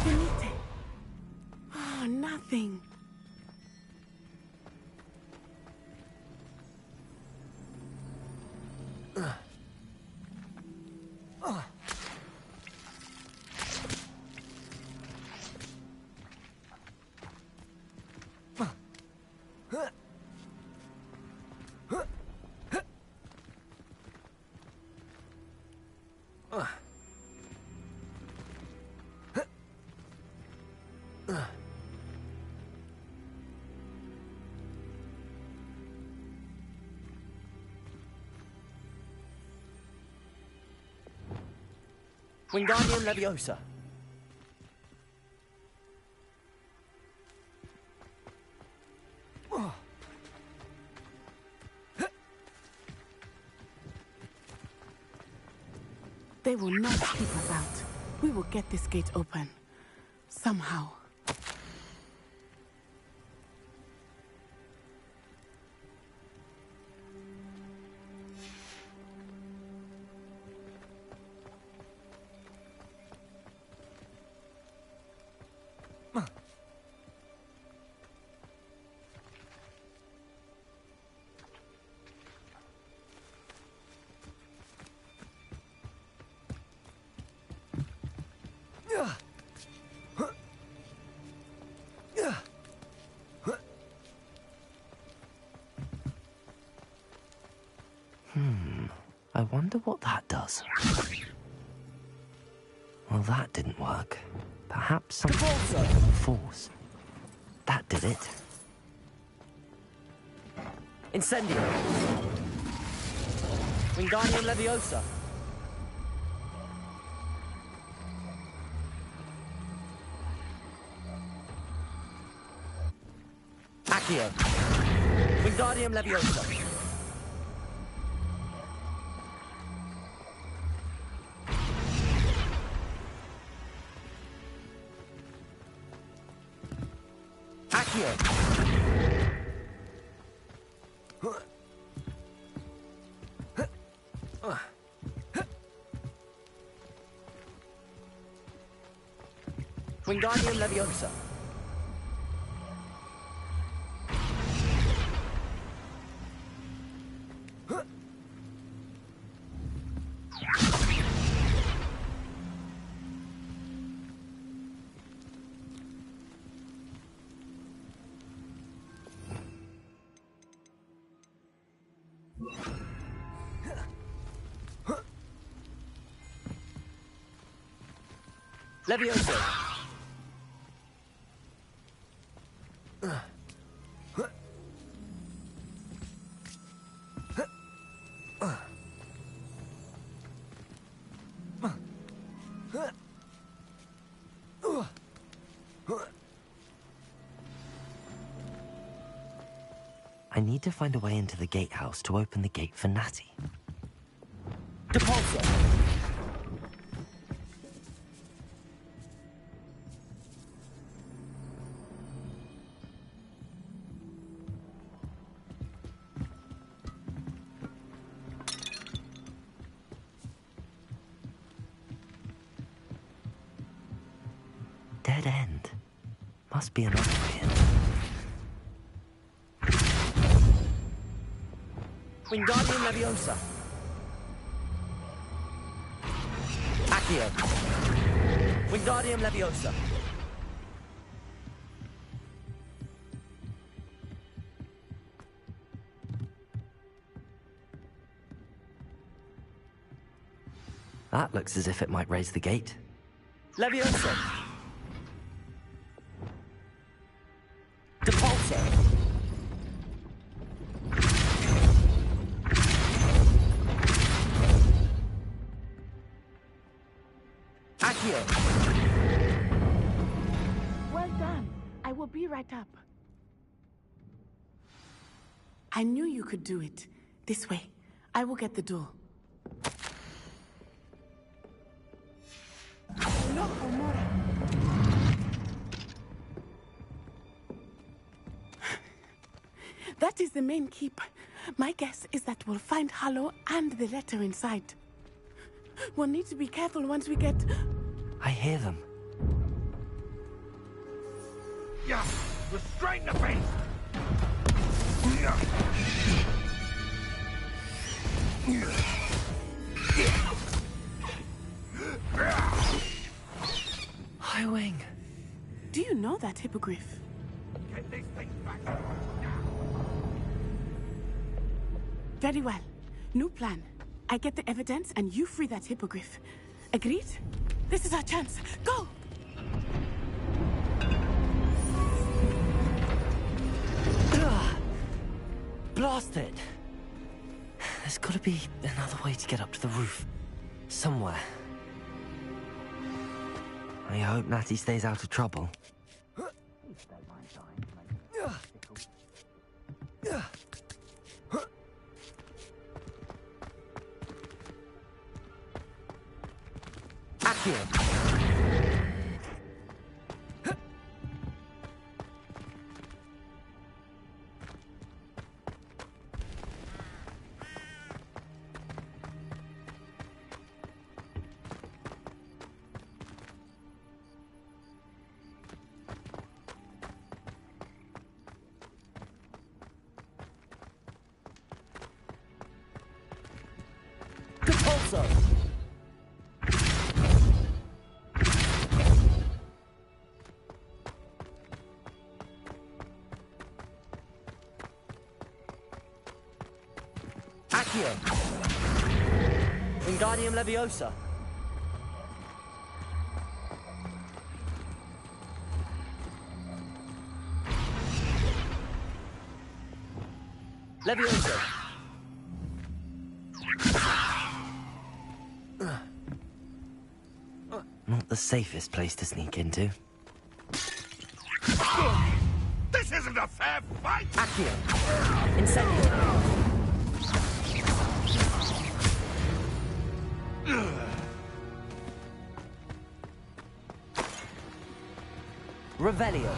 Finite. Oh, nothing. Wingardium Leviosa. They will not keep us out. We will get this gate open. Somehow. I wonder what that does. Well, that didn't work. Perhaps some force. That did it. Incendio. Wingardium Leviosa. Accio. Wingardium Leviosa. Accio. Wingardium Leviosa. Leviosa. I need to find a way into the gatehouse to open the gate for Natty. Depulso. Dead end. Must be another way in. Wingardium Leviosa. Accio. Wingardium Leviosa. That looks as if it might raise the gate. Leviosa. Depulso. Accio. Well done. I will be right up. I knew you could do it. This way. I will get the door. Loco, Mora. That is the main keep. My guess is that we'll find Hallow and the letter inside. We'll need to be careful once we get... I hear them. Yeah, restrain the beast! High Wing. Do you know that hippogriff? Get this thing back now! Very well. New plan. I get the evidence and you free that hippogriff. Agreed? This is our chance. Go! Blast it! There's gotta be another way to get up to the roof. Somewhere. I hope Natty stays out of trouble. Accio. Depulso. Accio! Wingardium Leviosa! Leviosa! Not the safest place to sneak into. This isn't a fair fight! Accio! Incendio! Revelio.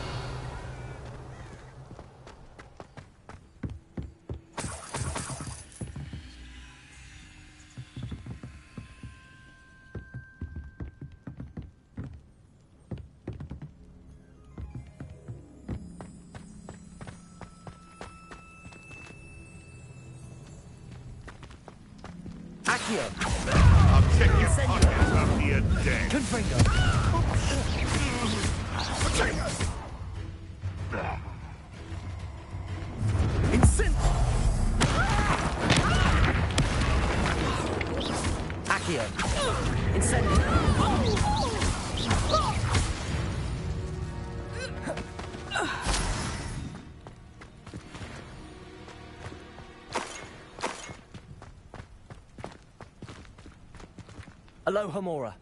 Accio. I'll check your pockets after you're dead. Confringo. Accio. Incendio. Aloha Mora.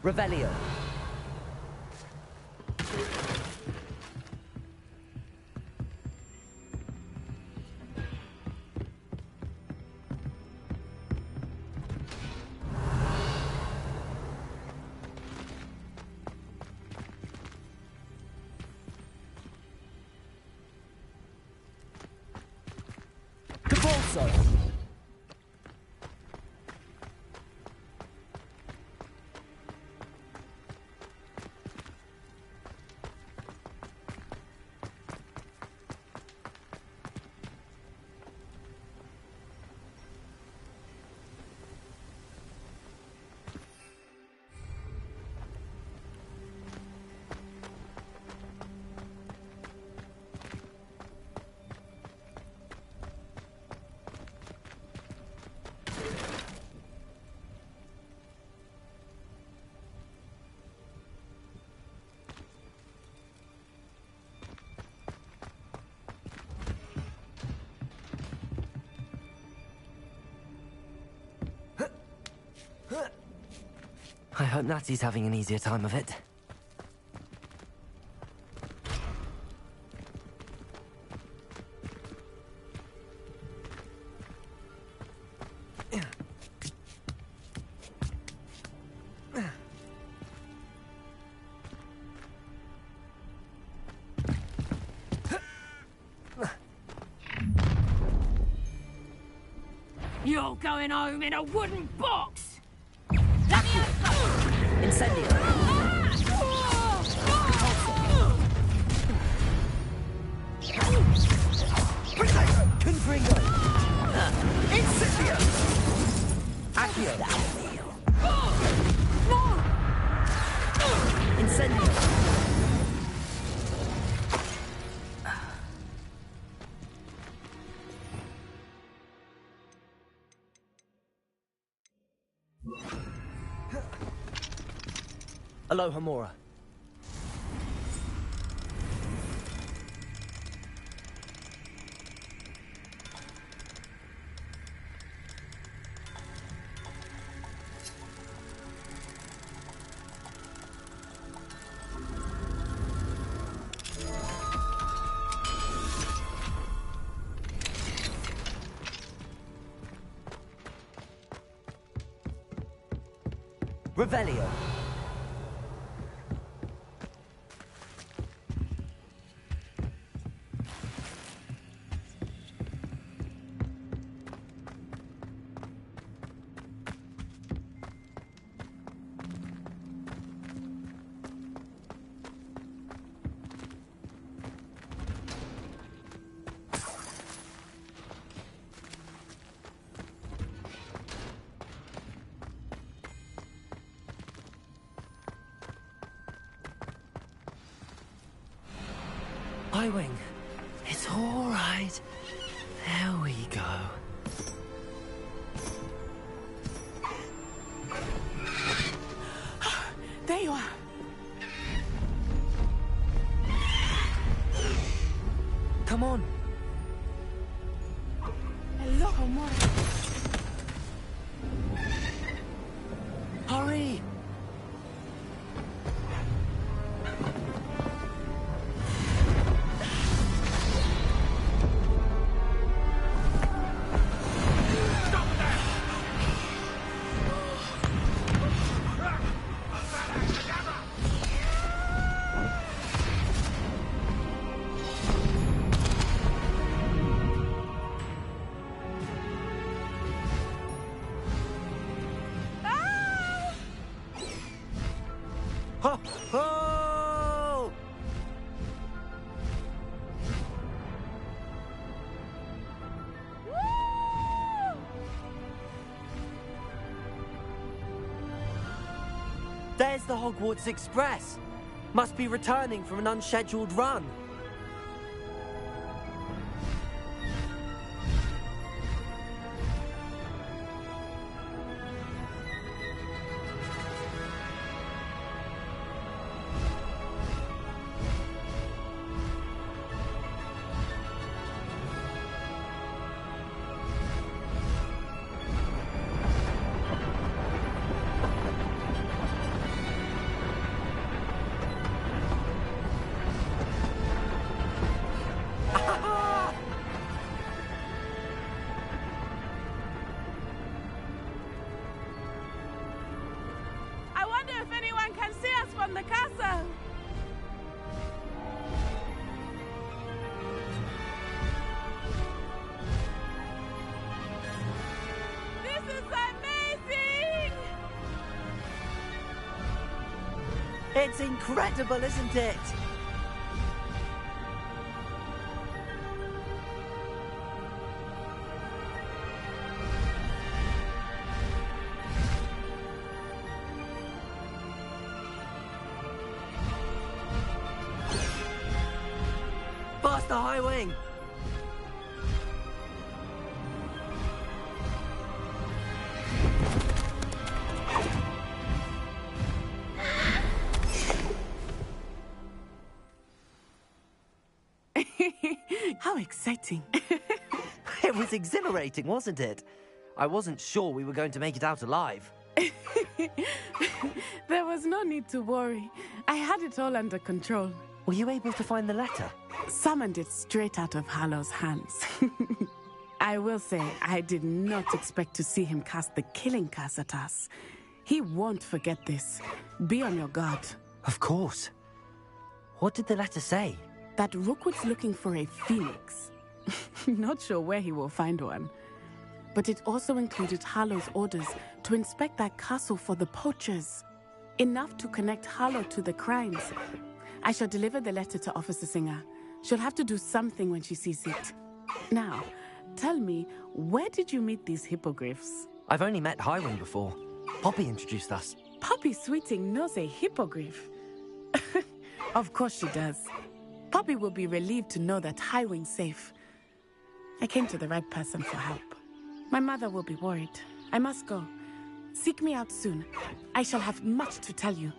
Revelio. Cabalso. I hope Natty's having an easier time of it. You're going home in a wooden box! Incendio. Confringo. Incendio. Accio. Incendio. Aloha Mora. Revelio. Highwing. It's all right. There we go. There you are. Come on. Hello, Omar. Hurry! Ho! Ho! There's the Hogwarts Express. Must be returning from an unscheduled run. I wonder if anyone can see us from the castle. This is amazing! It's incredible, isn't it? Faster, Highwing! How exciting. It was exhilarating, wasn't it? I wasn't sure we were going to make it out alive. There was no need to worry. I had it all under control. Were you able to find the letter? Summoned it straight out of Hallow's hands. I will say, I did not expect to see him cast the killing curse at us. He won't forget this. Be on your guard. Of course. What did the letter say? That Rookwood's looking for a phoenix. Not sure where he will find one. But it also included Hallow's orders to inspect that castle for the poachers. Enough to connect Hallow to the crimes. I shall deliver the letter to Officer Singer. She'll have to do something when she sees it. Now, tell me, where did you meet these hippogriffs? I've only met Highwing before. Poppy introduced us. Poppy Sweeting knows a hippogriff. Of course she does. Poppy will be relieved to know that Highwing's safe. I came to the right person for help. My mother will be worried. I must go. Seek me out soon. I shall have much to tell you.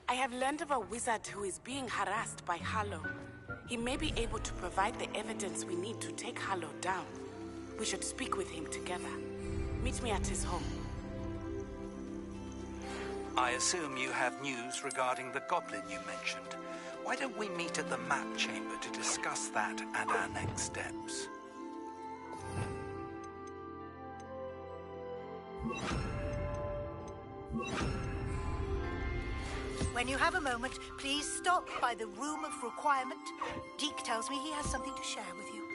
I have learned of a wizard who is being harassed by Hallow. He may be able to provide the evidence we need to take Hallow down. We should speak with him together. Meet me at his home. I assume you have news regarding the goblin you mentioned. Why don't we meet at the map chamber to discuss that and our next steps? When you have a moment, please stop by the Room of Requirement. Deke tells me he has something to share with you.